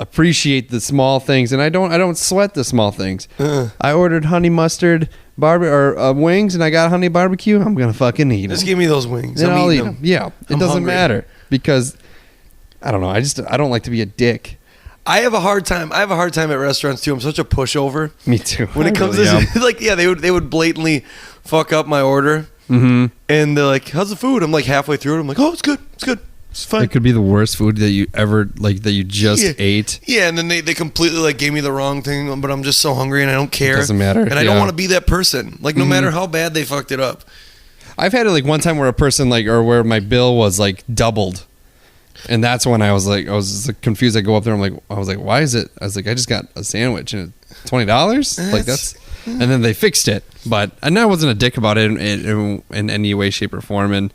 appreciate the small things, and I don't sweat the small things. I ordered honey mustard wings, and I got honey barbecue. I'm gonna fucking eat them. Just give me those wings. And I'll eat them. Yeah, it doesn't hungry. matter because I don't know. I don't like to be a dick. I have a hard time at restaurants too. I'm such a pushover. Me too. When it comes to like, yeah, they would blatantly fuck up my order, and they're like, "How's the food?" I'm like halfway through it. I'm like, "Oh, it's good. It's fine." It could be the worst food that you ever that you just ate. Yeah, and then they completely like gave me the wrong thing, but I'm just so hungry and I don't care. It doesn't matter. And I don't want to be that person. Like no matter how bad they fucked it up. I've had it like one time where a person where my bill was like doubled. And that's when I was confused. I go up there. I was like, why is it? I was like, I just got a sandwich and it's $20. Like that's, and then they fixed it. But and I wasn't a dick about it in any way, shape, or form. And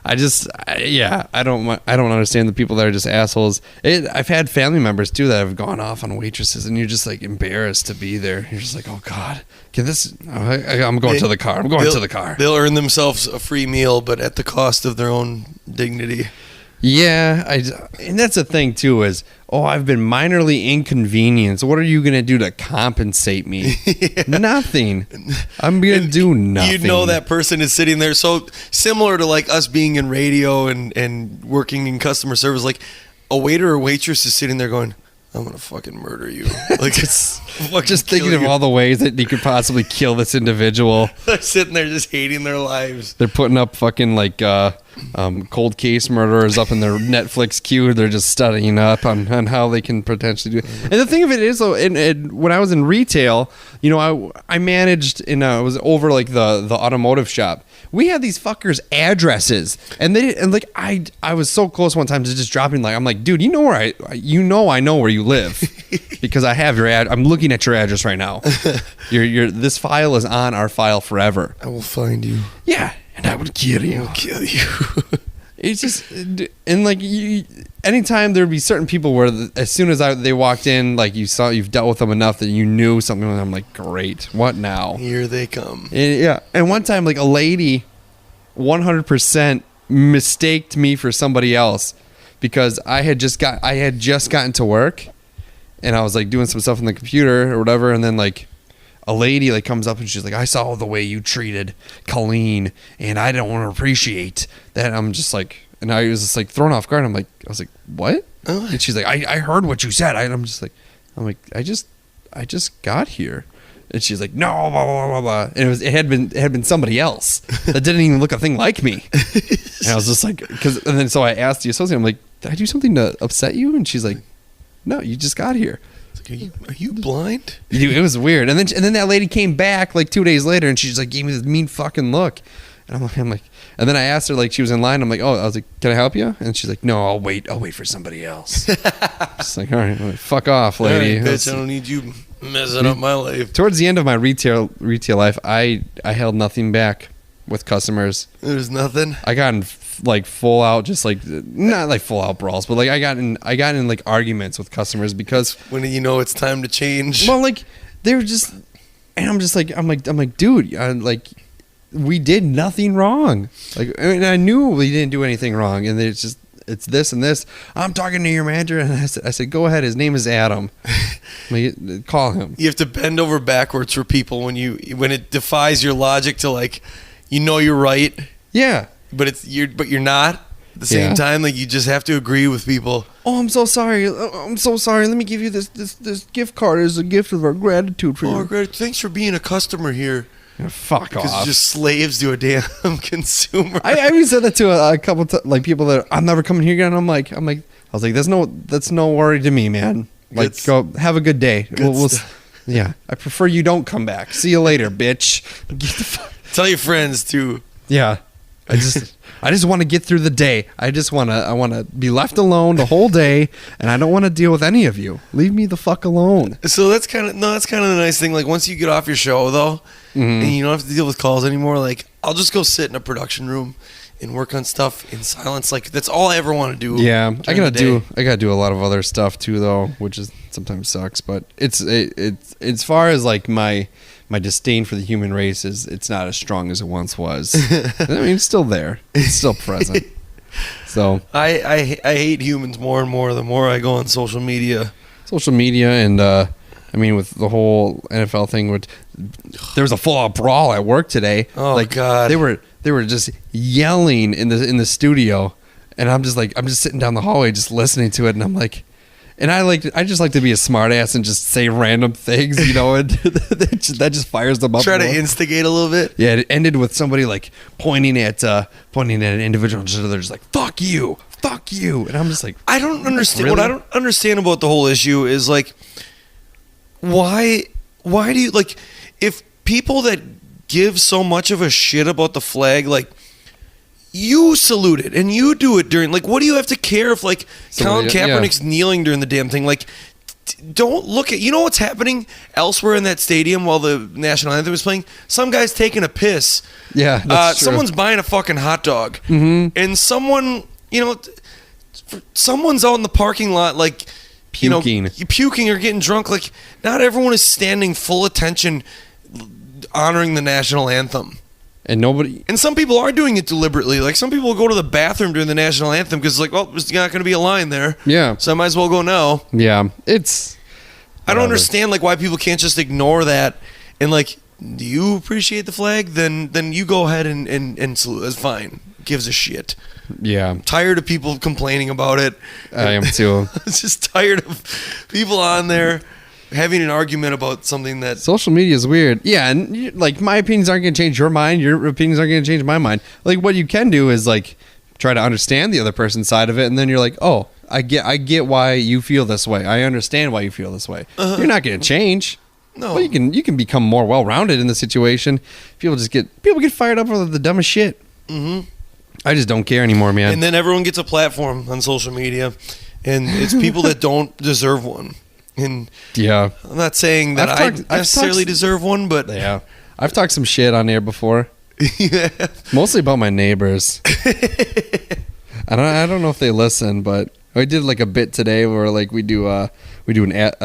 I don't understand the people that are just assholes. I've had family members too that have gone off on waitresses, and you're just like embarrassed to be there. You're just like, oh God, I'm going to the car. I'm going to the car. They'll earn themselves a free meal, but at the cost of their own dignity. Yeah, and that's the thing too is, I've been minorly inconvenienced. What are you going to do to compensate me? Yeah. Nothing. I'm going to do nothing. You know that person is sitting there. So similar to like us being in radio and working in customer service, like a waiter or waitress is sitting there going, I'm going to fucking murder you. Like just thinking of all the ways that you could possibly kill this individual. They're sitting there just hating their lives. They're putting up fucking like cold case murderers up in their Netflix queue. They're just studying up on how they can potentially do it. And the thing of it is, though, when I was in retail, I managed I was over like the automotive shop. We had these fuckers' addresses, and I was so close one time to just dropping. Like I'm like, dude, I know where you live because I have your ad. I'm looking at your address right now. This file is on our file forever. I will find you. Yeah, and I will kill you. I will kill you. It's just, and like anytime there'd be certain people where as soon as they walked in, like you've dealt with them enough that you knew something. And I'm like, great, what now? Here they come. And one time, like a lady, 100% mistaked me for somebody else because I had just gotten to work, and I was like doing some stuff on the computer or whatever, and then like a lady like comes up and she's like, I saw the way you treated Colleen and I don't want to appreciate that. I'm just like, and I was just like thrown off guard. I was like, what? And she's like, I heard what you said. I'm like, I just got here. And she's like, no, blah, blah, blah, blah. And it had been somebody else that didn't even look a thing like me. And I was just like, so I asked the associate, I'm like, did I do something to upset you? And she's like, no, you just got here. Are you blind? It was weird. And then that lady came back like 2 days later, and she just like gave me this mean fucking look. And I'm like, and then I asked her, like, she was in line. I'm like, I was like, can I help you? And she's like, no, I'll wait for somebody else. Just like, all right, well, fuck off, lady. All right, bitch, I don't need you messing up my life. Towards the end of my retail life, I held nothing back with customers. There's nothing. I got in like full out, just like not like full out brawls, but like I got in like arguments with customers because when it's time to change. Well, like they're just, and I'm just like I'm like dude, like we did nothing wrong. Like I mean, I knew we didn't do anything wrong, and it's just it's this and this. I'm talking to your manager, and I said, go ahead. His name is Adam. Call him. You have to bend over backwards for people when it defies your logic to like, you're right. Yeah. But you're not at the same time. Like you just have to agree with people. Oh, I'm so sorry. Let me give you this gift card as a gift of our gratitude for you. Great. Thanks for being a customer here. Yeah, fuck off. Because just slaves to a damn consumer. I even said that to a couple like people that I'm never coming here again. I was like, that's no worry to me, man. Like, go have a good day. Yeah, I prefer you don't come back. See you later, bitch. Get the fuck. Tell your friends too. Yeah, I just want to get through the day. I want to be left alone the whole day, and I don't want to deal with any of you. Leave me the fuck alone. So that's kind of the nice thing. Like once you get off your show though, and you don't have to deal with calls anymore. Like I'll just go sit in a production room and work on stuff in silence. Like that's all I ever want to do. Yeah, I gotta do a lot of other stuff too though, which is sometimes sucks. But it's as far as like my disdain for the human race it's not as strong as it once was. I mean, it's still there. It's still present. So I hate humans more and more the more I go on social media. And I mean, with the whole NFL thing, there was a full-out brawl at work today. Oh, like, God. They were just yelling in the studio, and I'm just sitting down the hallway just listening to it, and I'm like, and I just like to be a smartass and just say random things, and that just fires them up. Try to instigate a little bit. Yeah, it ended with somebody like pointing at an individual, and they're just like, fuck you, and I'm just like, I don't understand. Really? What I don't understand about the whole issue is like, why do you like, if people that give so much of a shit about the flag, like, you salute it and you do it during, like, what do you have to care if like Colin Kaepernick's kneeling during the damn thing? Like, don't look at, what's happening elsewhere in that stadium while the national anthem is playing? Some guy's taking a piss. Yeah, that's true. Someone's buying a fucking hot dog, and someone's out in the parking lot like puking or getting drunk. Like, not everyone is standing full attention honoring the national anthem. And some people are doing it deliberately. Like, some people will go to the bathroom during the national anthem because, like, well, there's not going to be a line there. Yeah. So I might as well go now. Yeah. I don't understand, like, why people can't just ignore that. And, like, do you appreciate the flag? Then you go ahead and salute. That's fine. Gives a shit. Yeah. I'm tired of people complaining about it. I am too. I'm just tired of people on there having an argument about something that... Social media is weird. Yeah, and like, my opinions aren't going to change your mind. Your opinions aren't going to change my mind. Like, what you can do is like try to understand the other person's side of it, and then you're like, oh, I get why you feel this way. I understand why you feel this way. You're not going to change. No. Well, you can become more well-rounded in the situation. People get fired up over the dumbest shit. Mm-hmm. I just don't care anymore, man. And then everyone gets a platform on social media, and it's people that don't deserve one. And yeah, I'm not saying that I necessarily deserve one, but yeah, I've talked some shit on here before. Yeah. Mostly about my neighbors. I don't know if they listen, but I did like a bit today where like we do a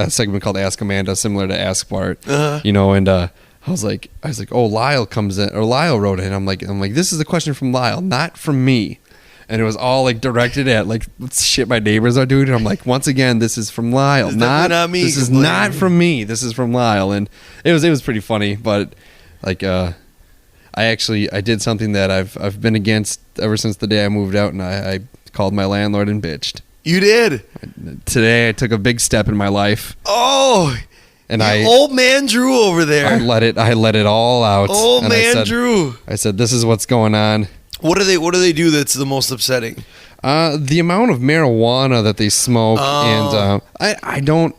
segment called Ask Amanda, similar to Ask Bart. And I was like, oh, Lyle comes in, or Lyle wrote it. And I'm like, this is a question from Lyle, not from me. And it was all like directed at like shit my neighbors are doing. And I'm like, once again, this is from Lyle, not me. This is not from me. This is from Lyle. And it was pretty funny. But like, I did something that I've been against ever since the day I moved out, and I called my landlord and bitched. You did? Today I took a big step in my life. Oh, and old man Drew over there. I let it all out. Old man Drew. I said, this is what's going on. What do they do that's the most upsetting? The amount of marijuana that they smoke, and I don't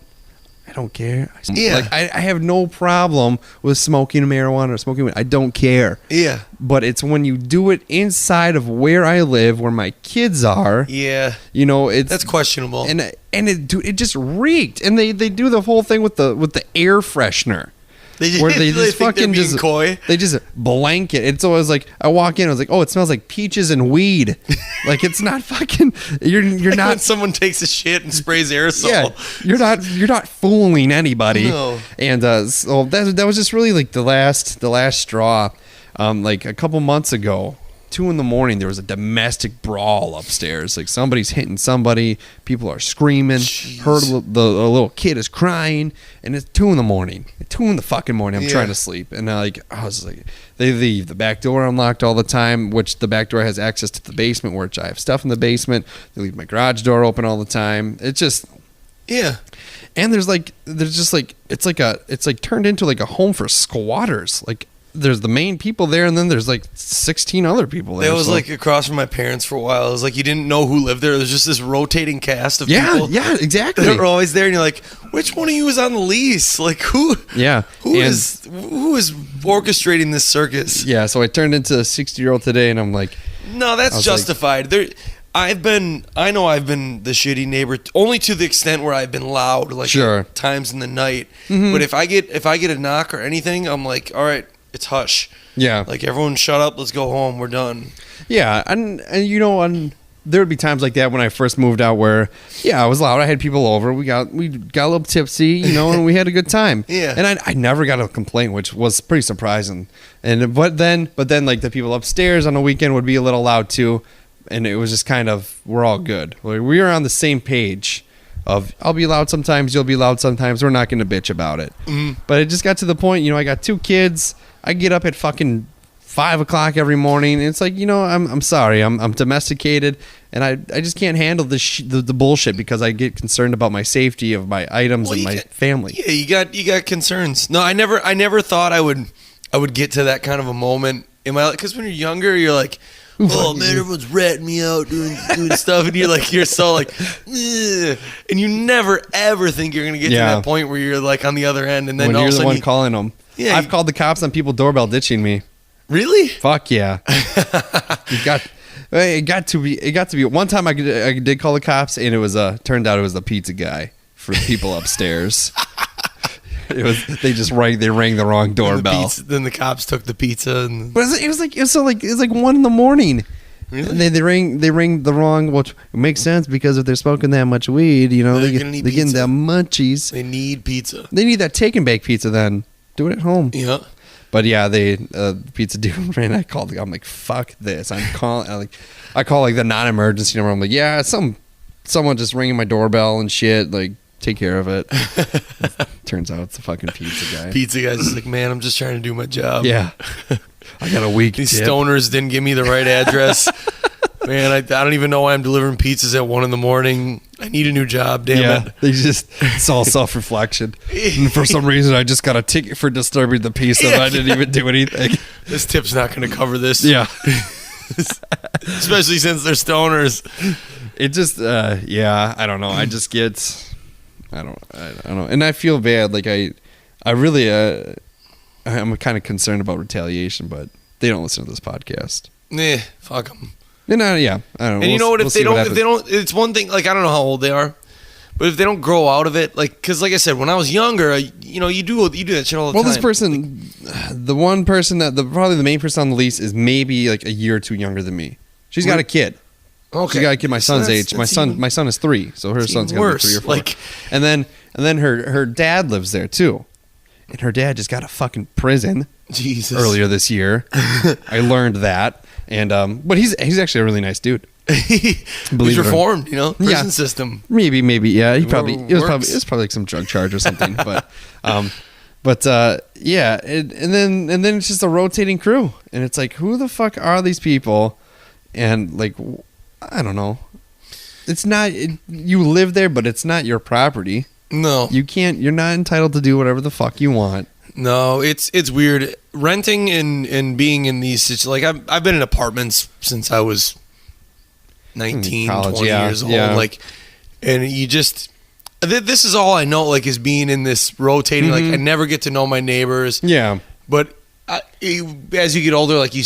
care. Yeah. Like, I have no problem with smoking marijuana or smoking weed. I don't care. Yeah. But it's when you do it inside of where I live, where my kids are. Yeah. That's questionable. And it just reeked. And they do the whole thing with the air freshener. They just fucking just coy. They just blanket. It's always like, I walk in, I was like, oh, it smells like peaches and weed. Like, it's not fucking. You're not. When someone takes a shit and sprays aerosol. Yeah, you're not fooling anybody. No. And so that was just really like the last straw. Like a couple months ago, 2 a.m, there was a domestic brawl upstairs. Like somebody's hitting somebody, people are screaming. Heard the little kid is crying, and it's 2 a.m. 2 in the fucking morning. I'm trying to sleep, and I was like, they leave the back door unlocked all the time, which the back door has access to the basement, which I have stuff in the basement. They leave my garage door open all the time. It's just and there's turned into like a home for squatters. Like there's the main people there, and then there's like 16 other people there. That was like across from my parents for a while. It was like you didn't know who lived there. There was just this rotating cast of people. Yeah, exactly. That were always there, and you're like, which one of you is on the lease? Like who? Yeah, who is orchestrating this circus? Yeah, so I turned into a 60-year-old today, and I'm like, no, that's justified. I know I've been the shitty neighbor only to the extent where I've been loud, like at times in the night. Mm-hmm. But if I get a knock or anything, I'm like, all right, it's hush. Yeah, like everyone shut up, let's go home, we're done. Yeah, and there would be times like that when I first moved out where I was loud. I had people over. We got a little tipsy, and we had a good time. Yeah, and I never got a complaint, which was pretty surprising. And but then like the people upstairs on the weekend would be a little loud too. And it was just kind of, we're all good. We were on the same page of, I'll be loud sometimes, you'll be loud sometimes. We're not going to bitch about it. Mm-hmm. But it just got to the point, I got 2 kids. I get up at fucking 5 o'clock every morning. And it's like, I'm sorry. I'm domesticated. And I just can't handle the bullshit because I get concerned about my safety of my items and my family. Yeah, you got concerns. No, I never thought I would get to that kind of a moment in my life. Because when you're younger, you're like, oh man, everyone's ratting me out doing stuff, and you're so like, ugh. And you never ever think you're gonna get to that point where you're like on the other end, and then when all you're of a the sudden one calling them. Yeah, I've called the cops on people doorbell ditching me. Really? Fuck yeah! It got to be. One time I did call the cops, and it was turned out it was the pizza guy for people upstairs. They rang the wrong doorbell. Then the cops took the pizza, but it was like 1 a.m. Really? They ring the wrong, which makes sense because if they're smoking that much weed, they're getting that munchies. They need pizza. They need that take and bake pizza. Then do it at home. Yeah. But yeah, pizza dude ran. I called. I'm like, fuck this. I call like the non-emergency number. I'm like, yeah, someone just ringing my doorbell and shit. Like, take care of it. Turns out it's the fucking pizza guy. Pizza guy's just like, man, I'm just trying to do my job. Yeah. I got a week. These stoners didn't give me the right address. Man, I don't even know why I'm delivering pizzas at 1 a.m. I need a new job, damn it. It's all self-reflection. And for some reason, I just got a ticket for disturbing the pizza, but I didn't even do anything. This tip's not going to cover this. Yeah. Especially since they're stoners. It just, I don't know. I just get... I don't know. And I feel bad. Like I really, I'm kind of concerned about retaliation, but they don't listen to this podcast. Fuck them. And I don't know. And you know what? If they don't, it's one thing. Like I don't know how old they are, but if they don't grow out of it, like because like I said, when I was younger, you do that shit all the time. Well, this person, the one person probably the main person on the lease is maybe like a year or 2 younger than me. She's got a kid. Okay. She got a kid my son's age. My son is 3, so her son's gonna be 3 or 4. And then her dad lives there too, and her dad just got a fucking prison. Jesus. Earlier this year, I learned that, and but he's actually a really nice dude. He's reformed, prison system. Maybe, yeah. It was probably like some drug charge or something, but and then it's just a rotating crew, and it's like, who the fuck are these people? And like, I don't know. It's not you live there, but it's not your property. No, you're not entitled to do whatever the fuck you want. No, it's weird renting and being in these situations. Like I've been in apartments since I was 19, college, 20 years old. Yeah. Like, and you just this is all I know. Like, is being in this rotating. Mm-hmm. Like, I never get to know my neighbors. Yeah, but as you get older, like you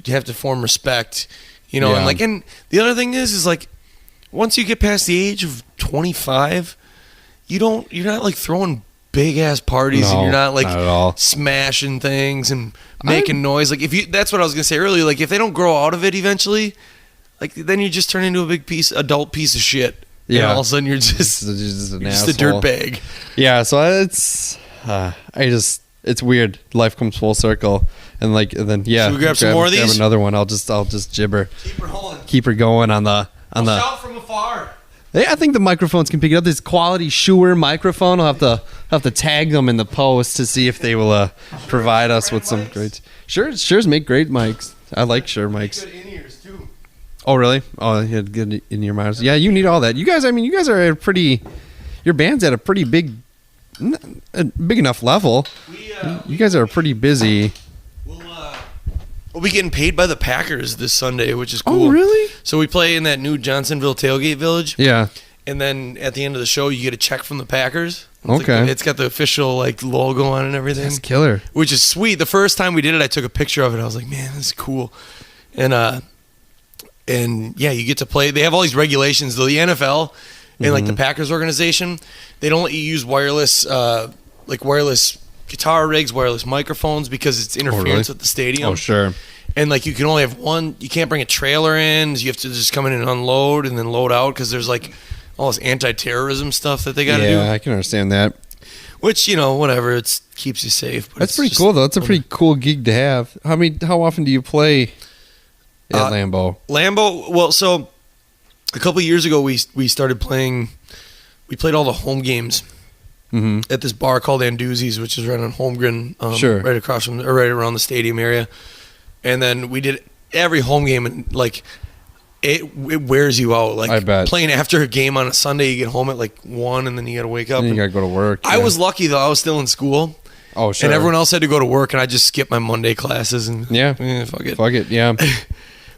have to form respect. Yeah. And the other thing is like once you get past the age of 25, you're not like throwing big ass parties, and you're not like smashing things and making noise. Like that's what I was gonna say earlier. Like if they don't grow out of it eventually, like then you just turn into a big adult piece of shit. Yeah, and all of a sudden you're just a dirt bag. Yeah, so it's I just It's weird. Life comes full circle, and then yeah. Should we grab some more of these? Grab another one. I'll just gibber. Keep her rolling. Keep her going on the. Shout from afar. Yeah, I think the microphones can pick it up. This quality Shure microphone. I'll have to tag them in the post to see if they will provide us with some great. Shure's make great mics. I like Shure mics. Good in-ears too. Oh really? Oh, you had good in-ear mics. Yeah, you need all that. You guys are at a pretty. Your band's at a pretty big enough level. You guys are pretty busy. We'll be getting paid by the Packers this Sunday, which is cool. Oh, really? So we play in that new Johnsonville Tailgate Village. Yeah. And then at the end of the show, you get a check from the Packers. Okay. It's got the official logo on and everything. That's killer. Which is sweet. The first time we did it, I took a picture of it. I was like, man, this is cool. And yeah, you get to play. They have all these regulations, though. The NFL and the Packers organization, they don't let you use wireless guitar rigs, wireless microphones, because it's interference with the stadium. Oh, sure. And you can only have one. You can't bring a trailer in. So you have to just come in and unload and then load out, because there's all this anti-terrorism stuff that they got to do. Yeah, I can understand that. Which, whatever, it keeps you safe. But That's pretty cool, though. That's a pretty cool gig to have. How often do you play at Lambeau? Lambeau, well, so a couple of years ago we started playing. We played all the home games at this bar called Anduzzi's, which is right on Holmgren, right across from, or right around the stadium area. And then we did every home game, and it wears you out. I bet. Playing after a game on a Sunday, you get home at 1, and then you got to wake up. And you got to go to work. I was lucky, though. I was still in school. Oh, sure. And everyone else had to go to work, and I just skipped my Monday classes. And fuck it. Fuck it, yeah.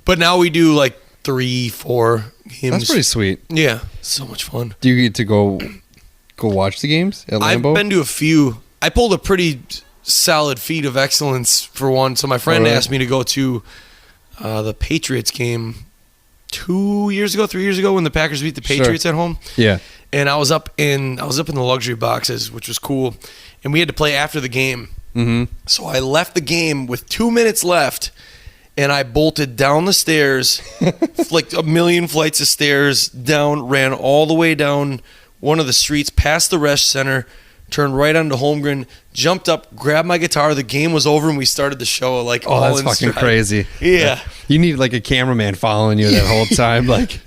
But now we do 3-4 games. That's pretty sweet. Yeah, so much fun. Do you get to go watch the games at Lambeau? I've been to a few. I pulled a pretty solid feat of excellence for one. So my friend asked me to go to the Patriots game 3 years ago when the Packers beat the Patriots at home. Yeah. And I was up in the luxury boxes, which was cool. And we had to play after the game. Mm-hmm. So I left the game with 2 minutes left, and I bolted down the stairs, a million flights of stairs down, ran all the way down one of the streets past the Resch Center, turned right onto Holmgren, jumped up, grabbed my guitar. The game was over, and we started the show all that's in fucking stride. crazy. Yeah. You need a cameraman following you that whole time. That's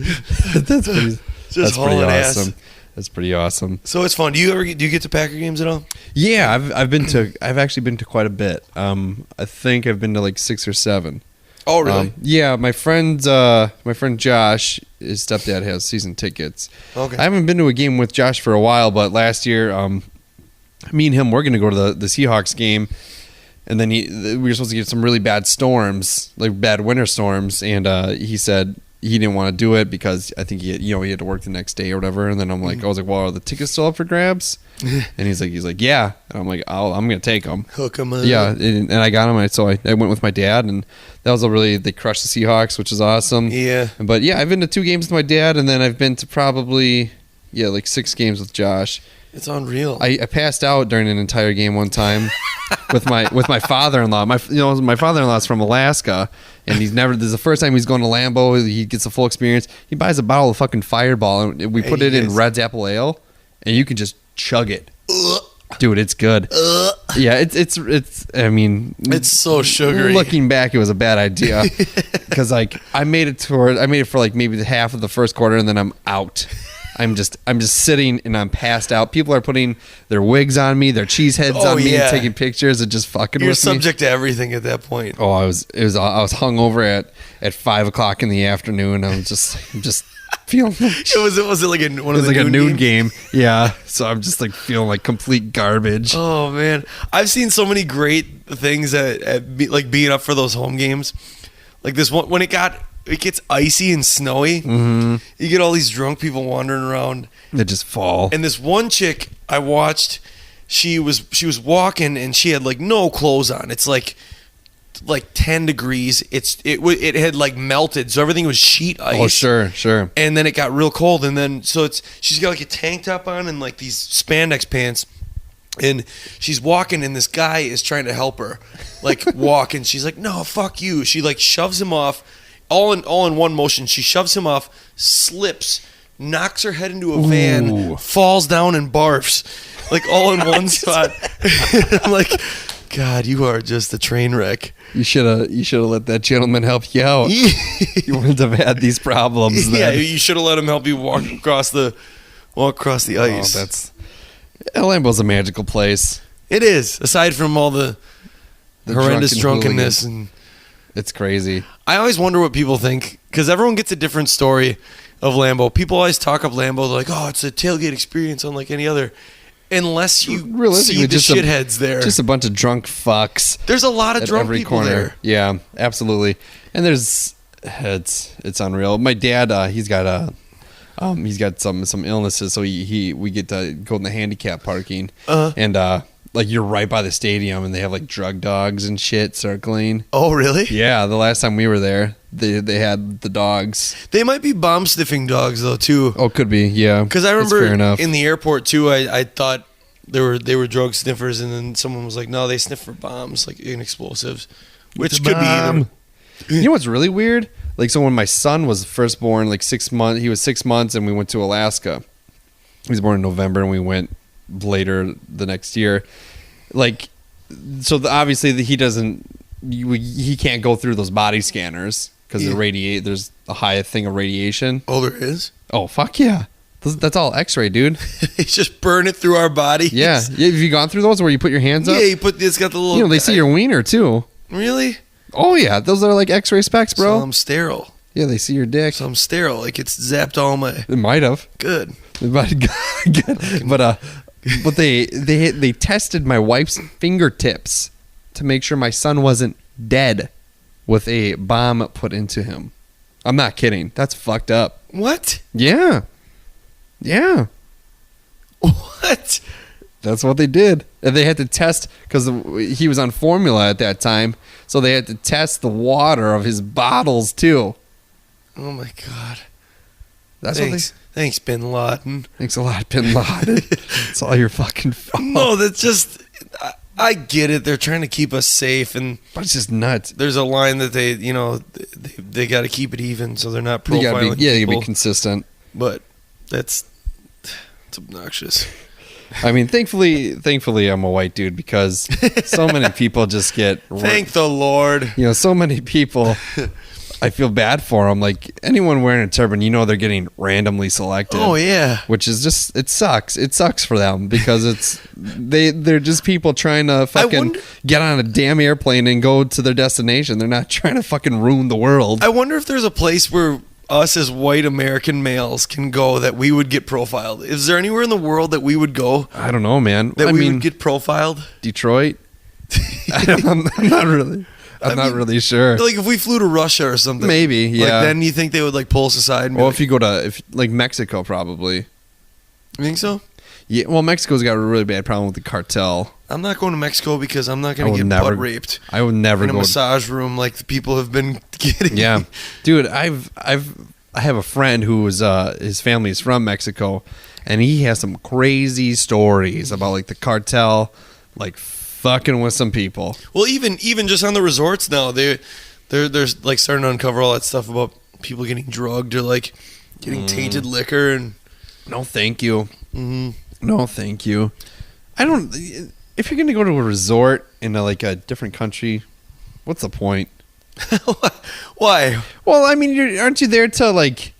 pretty awesome. That's pretty awesome. So it's fun. Do you get to Packer games at all? Yeah, I've actually been to quite a bit. I think I've been to 6 or 7. Oh, really? Yeah, my friend Josh, his stepdad has season tickets. Okay. I haven't been to a game with Josh for a while, but last year, me and him were going to go to the Seahawks game, and then we were supposed to get some really bad storms, bad winter storms, and he said he didn't want to do it because I think he had to work the next day or whatever. And then I was like, well, are the tickets still up for grabs? And he's like, yeah. And I'm like, I'm gonna take them. Hook them up. Yeah, and I got them. So I went with my dad, and that was they crushed the Seahawks, which is awesome. Yeah. But yeah, I've been to 2 games with my dad, and then I've been to probably 6 games with Josh. It's unreal. I passed out during an entire game one time with my father-in-law. My father-in-law's from Alaska, and this is the first time he's going to Lambeau. He gets a full experience. He buys a bottle of fucking Fireball, and we put it in Red's Apple Ale, and you can just chug it. Dude, it's good. Yeah, it's. I mean, it's so sugary. Looking back, it was a bad idea because I made it for maybe the half of the first quarter, and then I'm out. I'm just sitting and I'm passed out. People are putting their wigs on me, their cheese heads on me, and taking pictures and just fucking You're with me. You're subject to everything at that point. Oh, I was hungover at 5 o'clock in the afternoon. I'm just feeling. Was it a noon game? Yeah. So I'm just feeling complete garbage. Oh man, I've seen so many great things at being up for those home games. This one when it gets icy and snowy. You get all these drunk people wandering around. They just fall. And this one chick I watched, she was walking and she had no clothes on. It's like 10 degrees. It had melted, so everything was sheet ice. Oh sure. And then it got real cold, and then she's got a tank top on and these spandex pants. And she's walking, and this guy is trying to help her, walk. And she's like, "No, fuck you." She shoves him off, all in one motion. She shoves him off, slips, knocks her head into a van, Ooh. falls down and barfs, like all in one spot. I'm like, God, you are just a train wreck. You should have let that gentleman help you out. You wouldn't have had these problems. Yeah, Then. you should have let him help you walk across the ice. That's Lambeau's a magical place. It is. Aside from all the horrendous drunken drunkenness, hooligans. and It's crazy. I always wonder what people think, because everyone gets a different story of Lambeau. People always talk up Lambeau, they're like, "Oh, it's a tailgate experience unlike any other." Unless you see the shitheads there. Just a bunch of drunk fucks. There's a lot of at drunk every people corner. there. Yeah, absolutely. And it's unreal. My dad, he's got some illnesses, so we get to go in the handicap parking, and like you're right by the stadium, and they have like drug dogs and shit circling. Oh, really? Yeah, the last time we were there, they had the dogs. They might be bomb sniffing dogs though too. Oh, could be. Yeah, Because I That's fair remember enough. in the airport too, I thought they were drug sniffers, and then someone was like, "No, they sniff for bombs, like in explosives," which It's a could be bomb. either. You know what's really weird? Like, so when my son was first born, like 6 months, he was 6 months, and we went to Alaska. He was born in November, and we went later the next year. Like, so obviously he doesn't, he can't go through those body scanners because there's a high thing of radiation. Oh, there is. Oh, fuck yeah. That's all X-ray, dude. It's just burn it through our bodies. Yeah. Have you gone through those where you put your hands up? Yeah, it's got the little. You know, they see your wiener, too. Really? Oh, yeah. Those are like X-ray specs, bro. So I'm sterile. Yeah, they see your dick. So I'm sterile. Like it's zapped all my. It might have. Good. But they tested my wife's fingertips to make sure my son wasn't dead with a bomb put into him. I'm not kidding. That's fucked up. What? Yeah. Yeah. What? That's what they did. And they had to test, because he was on formula at that time, so they had to test the water of his bottles too. Oh my God. That's Thanks, Bin Laden. Thanks a lot, Bin Laden. It's all your fucking fault. No, that's just. I get it. They're trying to keep us safe, and But it's just nuts. there's a line that they got to keep it even, so they're not They gotta profiling be, you people. gotta be consistent. But it's obnoxious. I mean, thankfully, I'm a white dude, because so many people just get. Thank the Lord. So many people. I feel bad for them. Like, anyone wearing a turban, they're getting randomly selected. Oh yeah. Which is just, it sucks. It sucks for them, because they're just people trying to fucking get on a damn airplane and go to their destination. They're not trying to fucking ruin the world. I wonder if there's a place where us as white American males can go that we would get profiled. Is there anywhere in the world that we would go I don't know, man. that we would get profiled? Detroit. I'm not really. I'm not really sure. Like if we flew to Russia or something. Maybe, yeah. Like then you think they would like pull us aside and be Well, like, if you go to Mexico, probably. you think so? Yeah. Well, Mexico's got a really bad problem with the cartel. I'm not going to Mexico because I'm not going I to would get never- butt raped I would never in a go. massage room like the people have been getting. Yeah, dude. I have a friend who was his family is from Mexico, and he has some crazy stories about like the cartel, like fucking with some people. Well, even just on the resorts now, they're like starting to uncover all that stuff about people getting drugged or like getting tainted liquor and. No, thank you. Mm-hmm. No, thank you. I don't. If you're gonna go to a resort in like a different country, what's the point? Why? Well, I mean, aren't you there to like,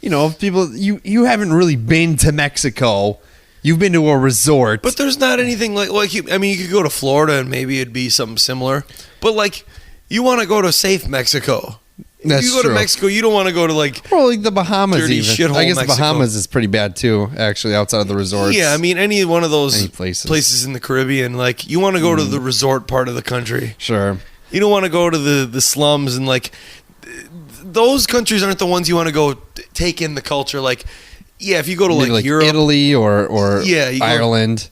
people? You haven't really been to Mexico. You've been to a resort. But there's not anything like you could go to Florida and maybe it'd be something similar. But like, you want to go to safe Mexico. That's If you go true. to Mexico, you don't want to go to like. Well, like the Bahamas, dirty even. shithole I guess Mexico. Bahamas is pretty bad too. Actually, outside of the resorts. Yeah, I mean any one of those Any places. places in the Caribbean, like you want to go to the resort part of the country. Sure. You don't want to go to the slums and like those countries aren't the ones you want to go take in the culture. Like, yeah, if you go to Maybe like Europe, Italy or Yeah, you go- Ireland.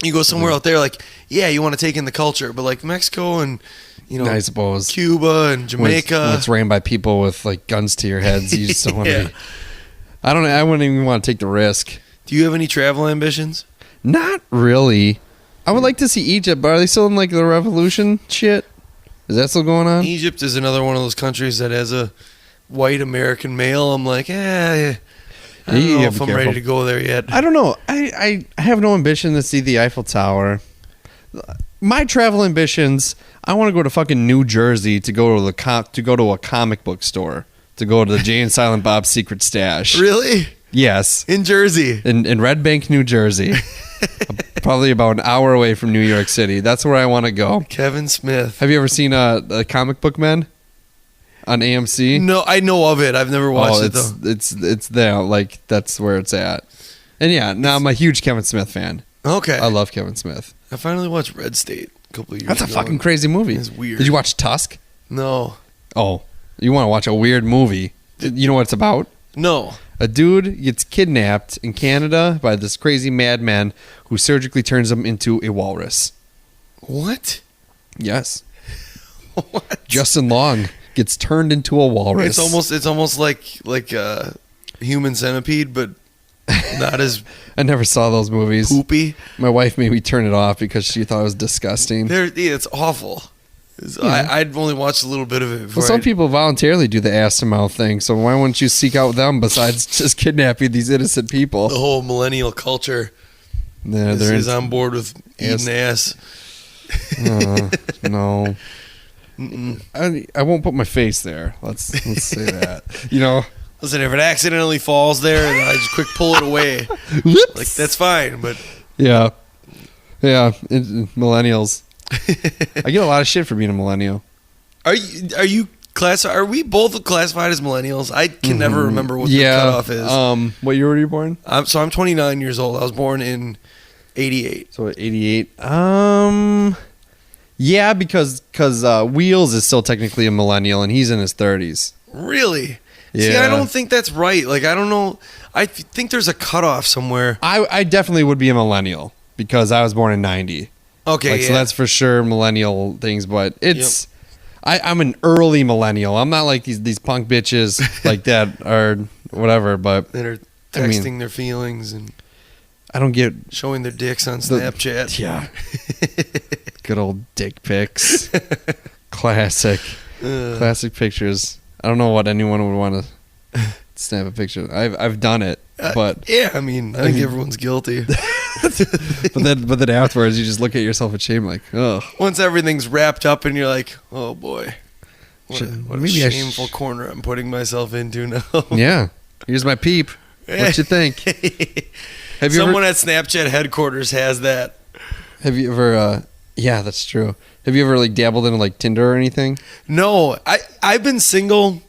you go somewhere out there, like yeah, you want to take in the culture. But like Mexico and I suppose Cuba and When Jamaica, it's ran by people with like guns to your heads, you just don't want to. Yeah. I don't. I wouldn't even want to take the risk. do you have any travel ambitions? Not really. I would like to see Egypt, but are they still in like the revolution shit? Is that still going on? Egypt is another one of those countries that as a white American male, I'm like, I don't know You if gotta I'm be ready careful. to go there yet. I don't know. I have no ambition to see the Eiffel Tower. My travel ambitions, I want to go to fucking New Jersey to go to a comic book store, to go to the Jay and Silent Bob's Secret Stash. Really? Yes. In Jersey? In Red Bank, New Jersey. Probably about an hour away from New York City. That's where I want to go. Kevin Smith. Have you ever seen a Comic Book Men on AMC? No, I know of it. I've never watched it though. It's there. Like, that's where it's at. And yeah, now I'm a huge Kevin Smith fan. Okay. I love Kevin Smith. I finally watched Red State a couple of years ago. That's a fucking crazy movie. It's weird. Did you watch Tusk? No. Oh, you want to watch a weird movie? You know what it's about? No. A dude gets kidnapped in Canada by this crazy madman who surgically turns him into a walrus. What? Yes. What? Justin Long gets turned into a walrus. It's almost like Human Centipede, but not as I never saw those movies. poopy. My wife made me turn it off because she thought it was disgusting. It's awful. I'd only watched a little bit of it. Well, some people voluntarily do the ass to mouth thing, so why wouldn't you seek out them besides just kidnapping these innocent people? The whole millennial culture is on board with eating ass. No. I won't put my face there. Let's say that. You know, Listen, if it accidentally falls there, then I just quick pull it away. Like, that's fine, but yeah, millennials. I get a lot of shit for being a millennial. are you are we both classified as millennials? I can never remember what the cutoff is. What year were you born? I'm 29 years old. I was born in 88. So 88. Yeah, because Wheels is still technically a millennial and he's in his 30s. Really? Yeah. See, I don't think that's right. Like, I don't know. I think there's a cutoff somewhere. I definitely would be a millennial because I was born in 90. Okay, So that's for sure millennial things, but it's I'm an early millennial. I'm not like these punk bitches like that or whatever, but that are texting their feelings and I don't get showing their dicks on Snapchat. Yeah. Good old dick pics. Classic pictures. I don't know what anyone would want to snap a picture. I've done it, but yeah, I mean, I think everyone's guilty. but then afterwards you just look at yourself in shame like, oh. Once everything's wrapped up and you're like, oh boy, what a maybe I shameful corner I'm putting myself into now. Yeah. Here's my peep. What you think? Have you Someone at Snapchat headquarters has that. Have you ever yeah, that's true. Have you ever like dabbled in like Tinder or anything? No, I've been single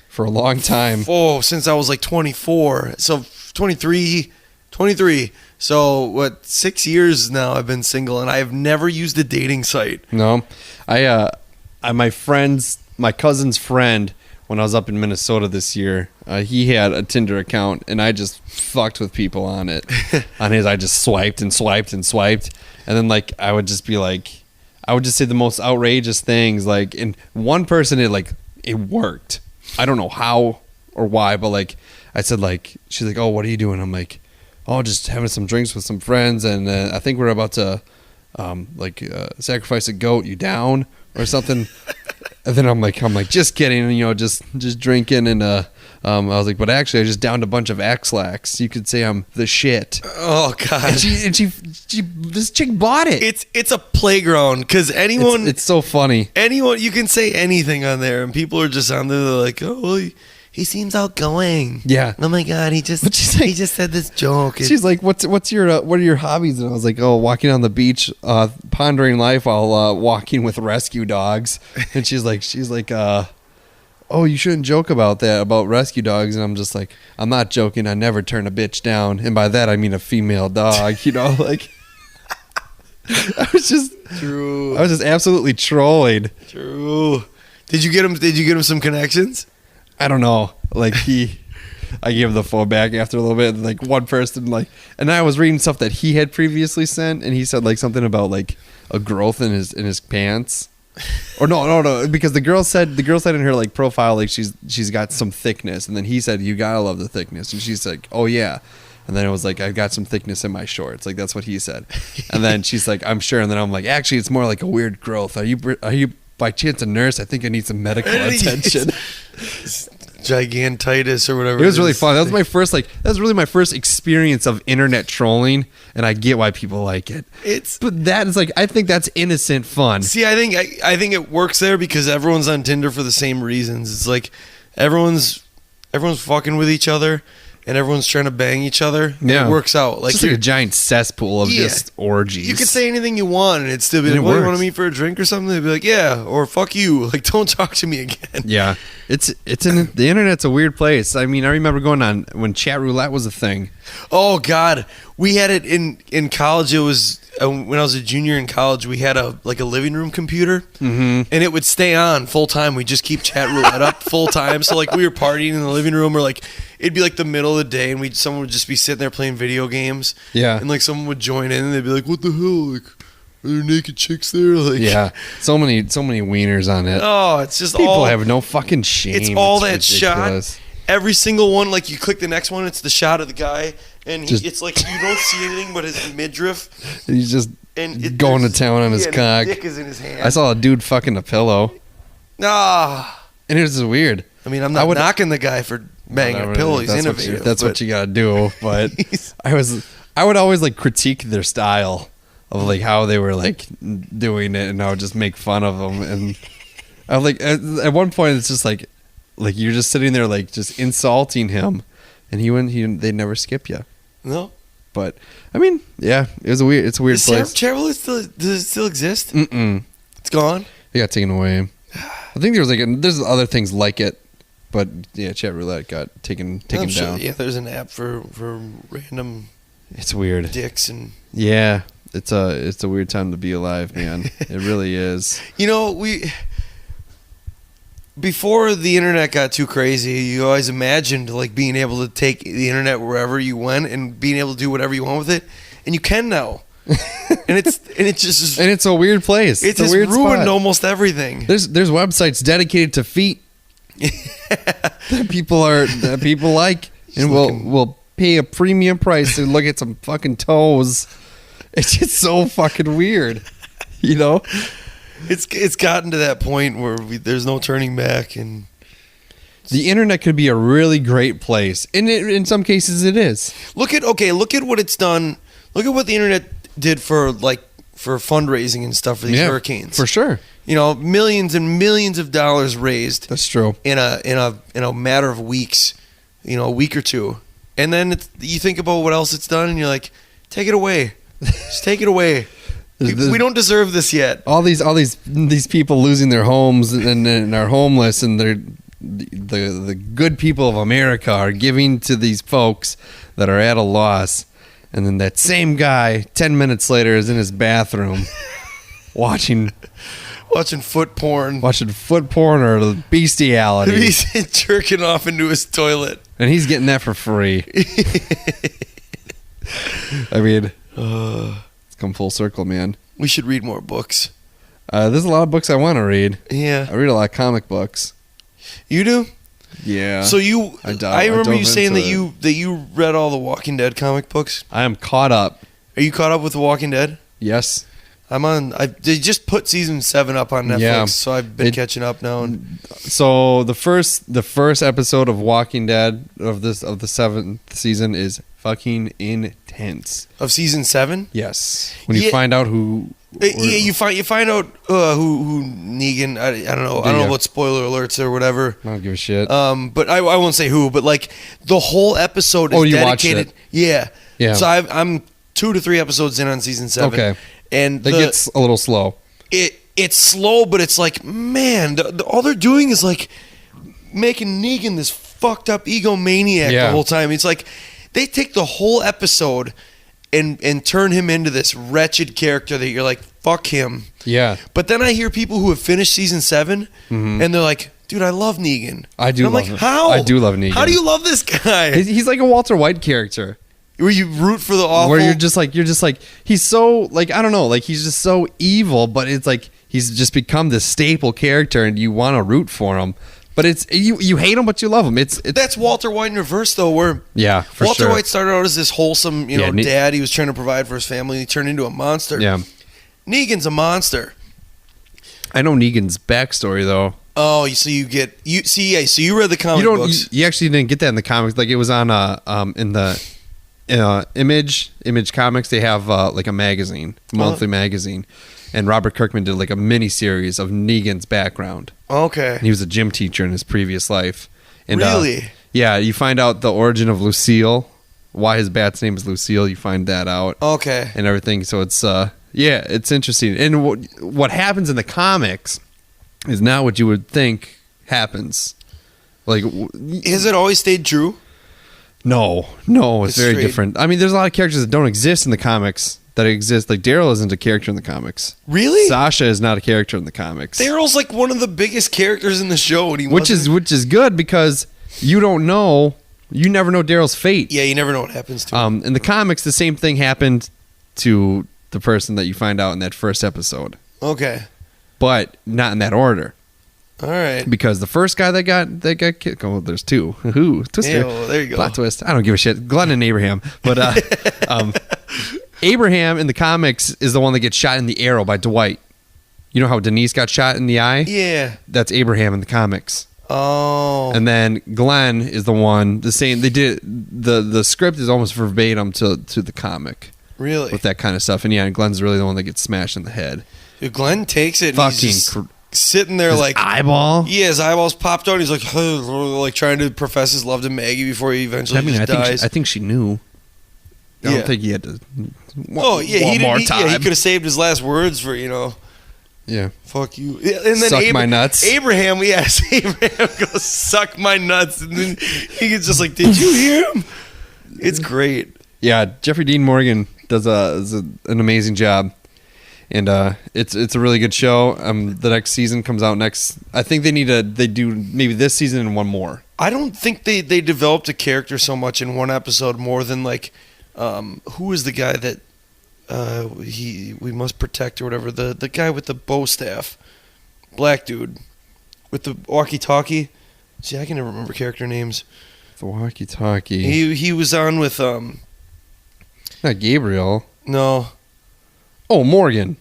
For a long time. since I was like 24. So 23. So what, 6 years now I've been single and I have never used a dating site. No. My cousin's friend, when I was up in Minnesota this year, he had a Tinder account and I just fucked with people on it. On his, I just swiped and swiped and swiped. And then like I would just say the most outrageous things. Like, and one person it worked. I don't know how or why, but like I said, like, she's like, oh, what are you doing? I'm like, oh, just having some drinks with some friends, and I think we're about to sacrifice a goat. You down or something? And then I'm like, just kidding, just drinking, and I was like, but actually, I just downed a bunch of Axlax. You could say I'm the shit. Oh God! And she this chick bought it. It's a playground because anyone. It's so funny. Anyone, you can say anything on there, and people are just on there. They're like, oh, well, he seems outgoing. Yeah. Oh my God, he just said this joke. She's like, what are your hobbies? And I was like, oh, walking on the beach, pondering life while walking with rescue dogs. And she's like, oh, you shouldn't joke about that, about rescue dogs. And I'm just like, I'm not joking. I never turn a bitch down. And by that, I mean a female dog, like. I was just absolutely trolling. True. Did you get him some connections? I don't know. Like I gave the phone back after a little bit. And like one person and I was reading stuff that he had previously sent, and he said like something about like a growth in his pants. Or no, because the girl said in her like profile like she's got some thickness, and then he said you gotta love the thickness, and she's like, oh yeah. And then it was like, I've got some thickness in my shorts. Like, that's what he said. And then she's like, I'm sure. And then I'm like, actually, it's more like a weird growth. Are you by chance a nurse? I think I need some medical attention. gigantitis or whatever. It was really fun. That was my first that was really my first experience of internet trolling, and I get why people like it. But that is I think that's innocent fun. See, I think it works there because everyone's on Tinder for the same reasons. It's like everyone's fucking with each other. And everyone's trying to bang each other. Yeah. It works out. It's just a giant cesspool of just orgies. You could say anything you want, and it'd still be like, "Well, you want to meet for a drink or something?" They'd be like, "Yeah," or "Fuck you." Like, don't talk to me again. Yeah, the internet's a weird place. I mean, I remember going on when chat roulette was a thing. Oh God, we had it in college. It was when I was a junior in college. We had a living room computer, and it would stay on full time. We just keep chat roulette up full time. So we were partying in the living room, or it'd be the middle of the day, and someone would just be sitting there playing video games. Yeah, and someone would join in, and they'd be like, "What the hell? Are there naked chicks there?" Yeah, so many wieners on it. Oh, it's just people have no fucking shame. It's all that ridiculous. Shot. Every single one, you click the next one, it's the shot of the guy, and it's you don't see anything but his midriff. He's just going to town on his cock. His dick is in his hand. I saw a dude fucking a pillow. Ah, and it was just weird. I mean, I'm not knocking the guy for banging a pillow. He's innovative. That's what you gotta do. But I would always critique their style of how they were doing it, and I would just make fun of them. And I at one point it's just you're just sitting there just insulting him, and they'd never skip you. No. But I mean, yeah, it's a weird place. Does it still exist? Mm-mm. It's gone. It got taken away. I think there's other things like it, but yeah, chat roulette got taken down. Sure, yeah, there's an app for random. It's weird. Dicks and yeah, it's a weird time to be alive, man. It really is. Before the internet got too crazy, you always imagined being able to take the internet wherever you went and being able to do whatever you want with it, and you can now. and it's a weird place. It's a weird ruined spot. Almost everything. There's websites dedicated to feet that people like, and will pay a premium price to look at some fucking toes. It's just so fucking weird, It's gotten to that point where there's no turning back, and the internet could be a really great place, and in some cases it is. Look at what it's done. Look at what the internet did for fundraising and stuff for these hurricanes. For sure. Millions and millions of dollars raised. That's true. In a matter of weeks, a week or two, and then you think about what else it's done, and you're like, take it away, just take it away. We don't deserve this yet. All these people losing their homes and are homeless, and the good people of America are giving to these folks that are at a loss, and then that same guy 10 minutes later is in his bathroom watching foot porn, or bestiality. He's jerking off into his toilet, and he's getting that for free. I mean. Come full circle, man. We should read more books. There's a lot of books I want to read. Yeah, I read a lot of comic books. You do? Yeah. So I remember you saying that you read all the Walking Dead comic books. I am caught up. Are you caught up with The Walking Dead? Yes. They just put season 7 up on Netflix, so I've been catching up now. So the first episode of Walking Dead of the 7th season is fucking intense. Of season 7? Yes. When you find out who. You find out who Negan. I don't know. I don't know about spoiler alerts or whatever. I don't give a shit. But I won't say who. But the whole episode is dedicated. Watched it. Yeah. So I'm 2 to 3 episodes in on season 7. Okay. And it gets a little slow. It's slow, but it's man, all they're doing is making Negan this fucked up egomaniac the whole time. It's they take the whole episode and turn him into this wretched character that you're fuck him. Yeah. But then I hear people who have finished season 7 and they're like, dude, I love Negan. I do. And I'm how? I do love Negan. How do you love this guy? He's like a Walter White character. Where you root for the awful. Where you're just he's so I don't know, he's just so evil, but it's he's just become this staple character, and you want to root for him. But it's you hate him, but you love him. It's That's Walter White in reverse, though. Where Walter White started out as this wholesome, dad. He was trying to provide for his family. He turned into a monster. Yeah, Negan's a monster. I know Negan's backstory though. Oh, so you so you read the comic books. You actually didn't get that in the comics. Like it was on in the Image Comics. They have like a magazine, monthly magazine, and Robert Kirkman did like a mini series of Negan's background. Okay. And he was a gym teacher in his previous life. And, really? Yeah, you find out the origin of Lucille, why his bat's name is Lucille. You find that out. Okay. And everything. So it's it's interesting. And what happens in the comics is not what you would think happens. Like, has it always stayed true? No, it's very different. I mean, there's a lot of characters that don't exist in the comics that exist. Like Daryl isn't a character in the comics. Really? Sasha is not a character in the comics. Daryl's like one of the biggest characters in the show, and which is good because you don't know, you never know Daryl's fate. Yeah, you never know what happens to him. In the comics, the same thing happened to the person that you find out in that first episode. Okay. But not in that order. All right. Because the first guy that got killed. Oh, there's two. Ooh, twister. Ew, there you go. Plot twist. I don't give a shit. Glenn and Abraham. But Abraham in the comics is the one that gets shot in the arrow by Dwight. You know how Denise got shot in the eye? Yeah. That's Abraham in the comics. Oh. And then Glenn is the one. The same. They did the script is almost verbatim to the comic. Really? With that kind of stuff. And yeah, Glenn's really the one that gets smashed in the head. Dude, Glenn takes it. And Fucking he's just sitting there like eyeball. Yeah, his eyeballs popped out. He's like trying to profess his love to Maggie before he eventually dies. I think she knew. I don't think he had to. He could have saved his last words for Yeah. Fuck you. Yeah, and then suck my nuts. Abraham goes suck my nuts, and then he gets just like, did you hear him? It's great. Yeah, Jeffrey Dean Morgan does an amazing job. And it's a really good show. The next season comes out next. I think they do maybe this season and one more. I don't think they developed a character so much in one episode more than like, who is the guy that we must protect or whatever, the guy with the bow staff, black dude with the walkie-talkie. See, I can never remember character names. The walkie-talkie. He was on with not Gabriel. No. Oh, Morgan.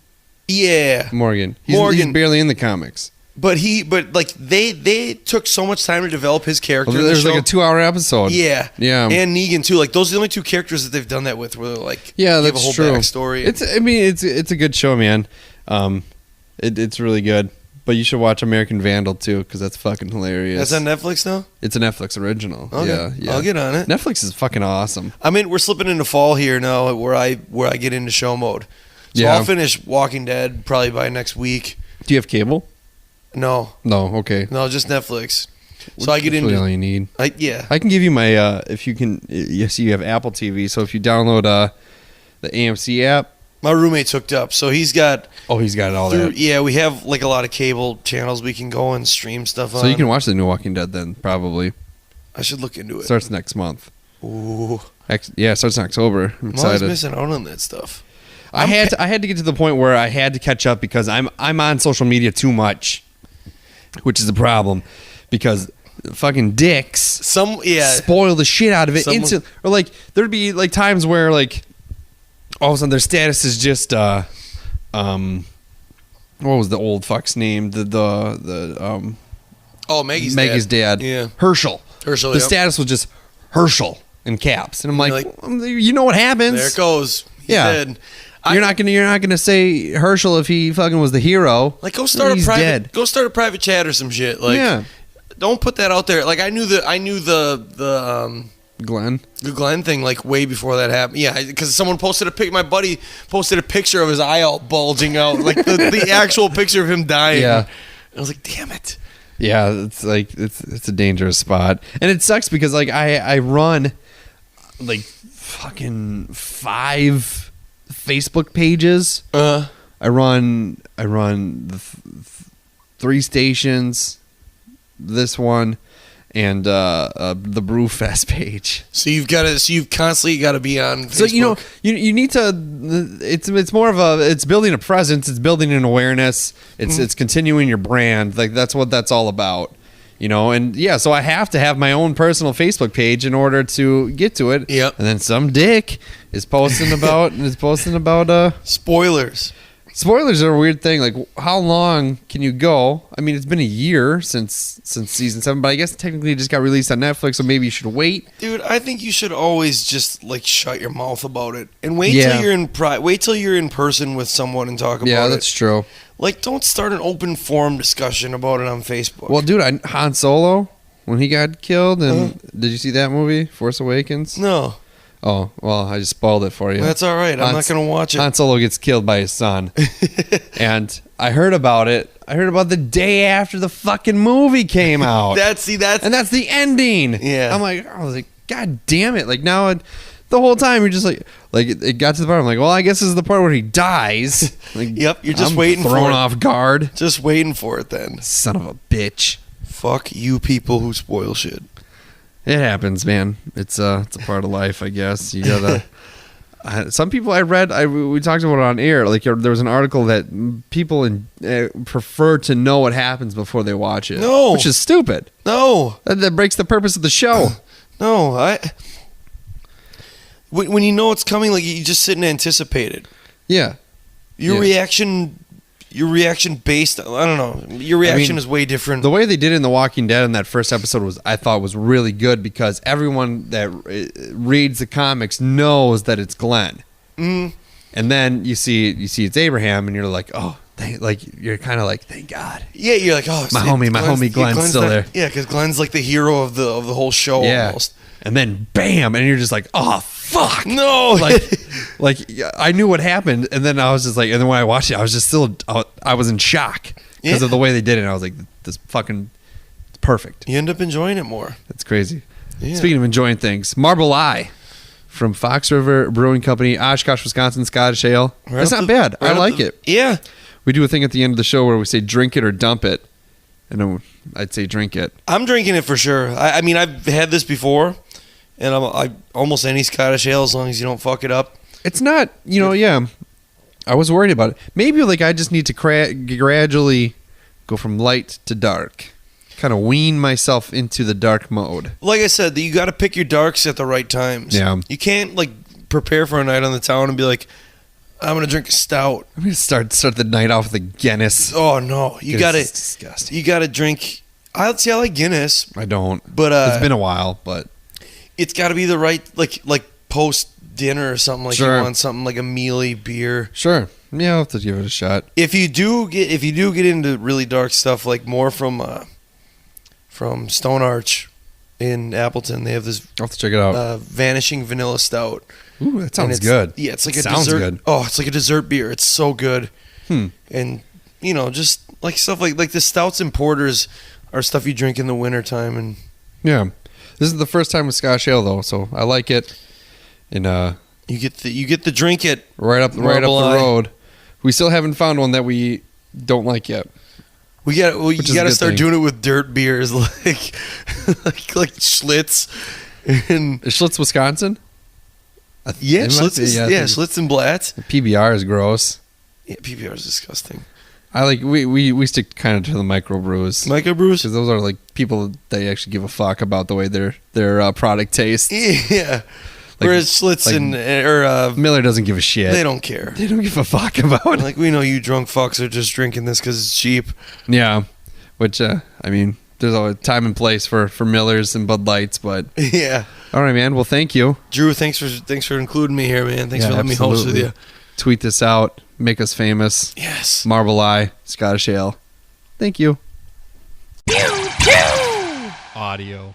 Yeah. Morgan. He's barely in the comics. But they took so much time to develop his character. Well, there's like a 2-hour episode. Yeah. Yeah. And Negan too. Like those are the only two characters that they've done that with, where they're like, yeah, give that's a whole true. backstory. It's a good show, man. It's really good. But you should watch American Vandal too, because that's fucking hilarious. That's on Netflix now? It's a Netflix original. Okay. Yeah. I'll get on it. Netflix is fucking awesome. I mean, we're slipping into fall here now, where I get into show mode. So I'll finish Walking Dead probably by next week. Do you have cable? No. No. Okay. No, just Netflix. So I get into. Really all you need. Yeah. I can give you my if you can. Yes, you have Apple TV. So if you download the AMC app. My roommate's hooked up, so he's got. Oh, he's got all that. Yeah, we have like a lot of cable channels we can go and stream stuff on. So you can watch the new Walking Dead then, probably. I should look into it. Starts next month. Ooh. Yeah, it starts in October. I'm excited. I was missing out on that stuff. I had to get to the point where I had to catch up because I'm on social media too much, which is a problem because fucking dicks spoil the shit out of it instantly. Or like there'd be like times where like all of a sudden their status is just what was the old fuck's name? Maggie's dad. Yeah. Herschel. The status was just Herschel in caps. And I'm like, you know what happens. There it goes. He's dead. You're not gonna say Herschel if he fucking was the hero. Like go start a private chat or some shit. Like don't put that out there. Like I knew the Glenn thing like way before that happened. Yeah, because someone my buddy posted a picture of his eye all bulging out, like the actual picture of him dying. Yeah, I was like, damn it. Yeah, it's like it's a dangerous spot, and it sucks because like I run like fucking 5 Facebook pages. I run the 3 stations, this one, and the Brew Fest page. So you've constantly got to be on Facebook. So you need to. It's more of it's building a presence. It's building an awareness. It's continuing your brand. Like that's what that's all about. And so I have to have my own personal Facebook page in order to get to it. Yep. And then some dick is posting about spoilers. Spoilers are a weird thing. Like, how long can you go? I mean, it's been a year since season 7, but I guess technically it just got released on Netflix, so maybe you should wait. Dude, I think you should always just like shut your mouth about it and wait Yeah. till you're in wait till you're in person with someone and talk about it. Yeah, that's true. Like, don't start an open forum discussion about it on Facebook. Well, dude, Han Solo, when he got killed, and did you see that movie, Force Awakens? no, Oh, well, I just spoiled it for you. that's all right. I'm not gonna watch it. Han Solo gets killed by his son. And I heard about it. I heard about the day after the fucking movie came out. That's and that's the ending. Yeah. I was like, God damn it. Like, now the whole time you're just like it got to the part, I'm like, well, I guess this is the part where he dies. Like, Yep, you're just I'm waiting for thrown it. off guard. Just waiting for it then. Son of a bitch. Fuck you people who spoil shit. It happens, man. It's a part of life, I guess. You gotta. Some people I read, we talked about it on air. Like, there was an article that people prefer to know what happens before they watch it. No. Which is stupid. No, That breaks the purpose of the show. no, when you know it's coming, like, you just sit and anticipate it. Yeah. Your Yeah. reaction based, I don't know. Your reaction is way different. The way they did it in The Walking Dead in that first episode I thought was really good, because everyone that reads the comics knows that it's Glenn. Mm. And then you see it's Abraham, and you're like, oh, you're kind of like, thank God. Yeah, you're like, oh, My homie Glenn's still there. Yeah, because Glenn's like the hero of the whole show almost. And then bam, and you're just like, oh fuck. No, Like I knew what happened, and then I was just like, and then when I watched it, I was just still, I was in shock because Yeah. of the way they did it. And I was like, this fucking, it's perfect. you end up enjoying it more. It's crazy. Yeah. Speaking of enjoying things, Marble Eye from Fox River Brewing Company, Oshkosh, Wisconsin, Scottish Ale. Right It's up not the- bad. right I up like the- it. Yeah, We do a thing at the end of the show where we say drink it or dump it, and then I'd say drink it. I'm drinking it for sure. I mean, I've had this before, and I almost any Scottish ale as long as you don't fuck it up. It's not, yeah. I was worried about it. Maybe like I just need to gradually go from light to dark. Kind of wean myself into the dark mode. Like I said, you got to pick your darks at the right times. Yeah. You can't like prepare for a night on the town and be like, I'm gonna drink a stout. I'm going to start the night off with a Guinness. Oh no, you Guinness got is to disgusting. you got to drink. I like Guinness, I don't. but It's been a while, but it's got to be the right like post dinner or something. Like Sure. you want something like a mealy beer. sure. Yeah, I'll have to give it a shot. If you do get into really dark stuff, like more from Stone Arch in Appleton, they have this I'll have to check it out. Vanishing Vanilla Stout. Ooh, that And sounds it's- good. Yeah, it's like It a sounds dessert. good. Oh, it's like a dessert beer. It's so good. And just like stuff like the stouts and porters are stuff you drink in the wintertime. And Yeah. This is the first time with Scotch Ale, though, so I like it. And you get the drink it. right up the Marble Eye. road. We still haven't found one that we don't like yet. You Which is a got to good start thing. doing it with dirt beers like like Schlitz and Is Schlitz, Wisconsin? yeah, It might Schlitz be, is, I yeah, think Schlitz and Blatz. PBR is gross. Yeah, PBR is disgusting. I like we stick kind of to the microbrews Microbrews. because those are like people that actually give a fuck about the way their product tastes. Yeah. Whereas Schlitz like- and Miller doesn't give a shit. they don't care. They don't give a fuck about it. Like, we know you drunk fucks are just drinking this because it's cheap. Yeah, which I mean, there's a time and place for Millers and Bud Lights, but Yeah. all right, man. Well, thank you. Drew, thanks for including me here, man. Thanks Yeah, for letting me host with absolutely. you. Tweet this out. Make us famous. Yes. Marble Eye, Scottish Ale. Thank you. Audio.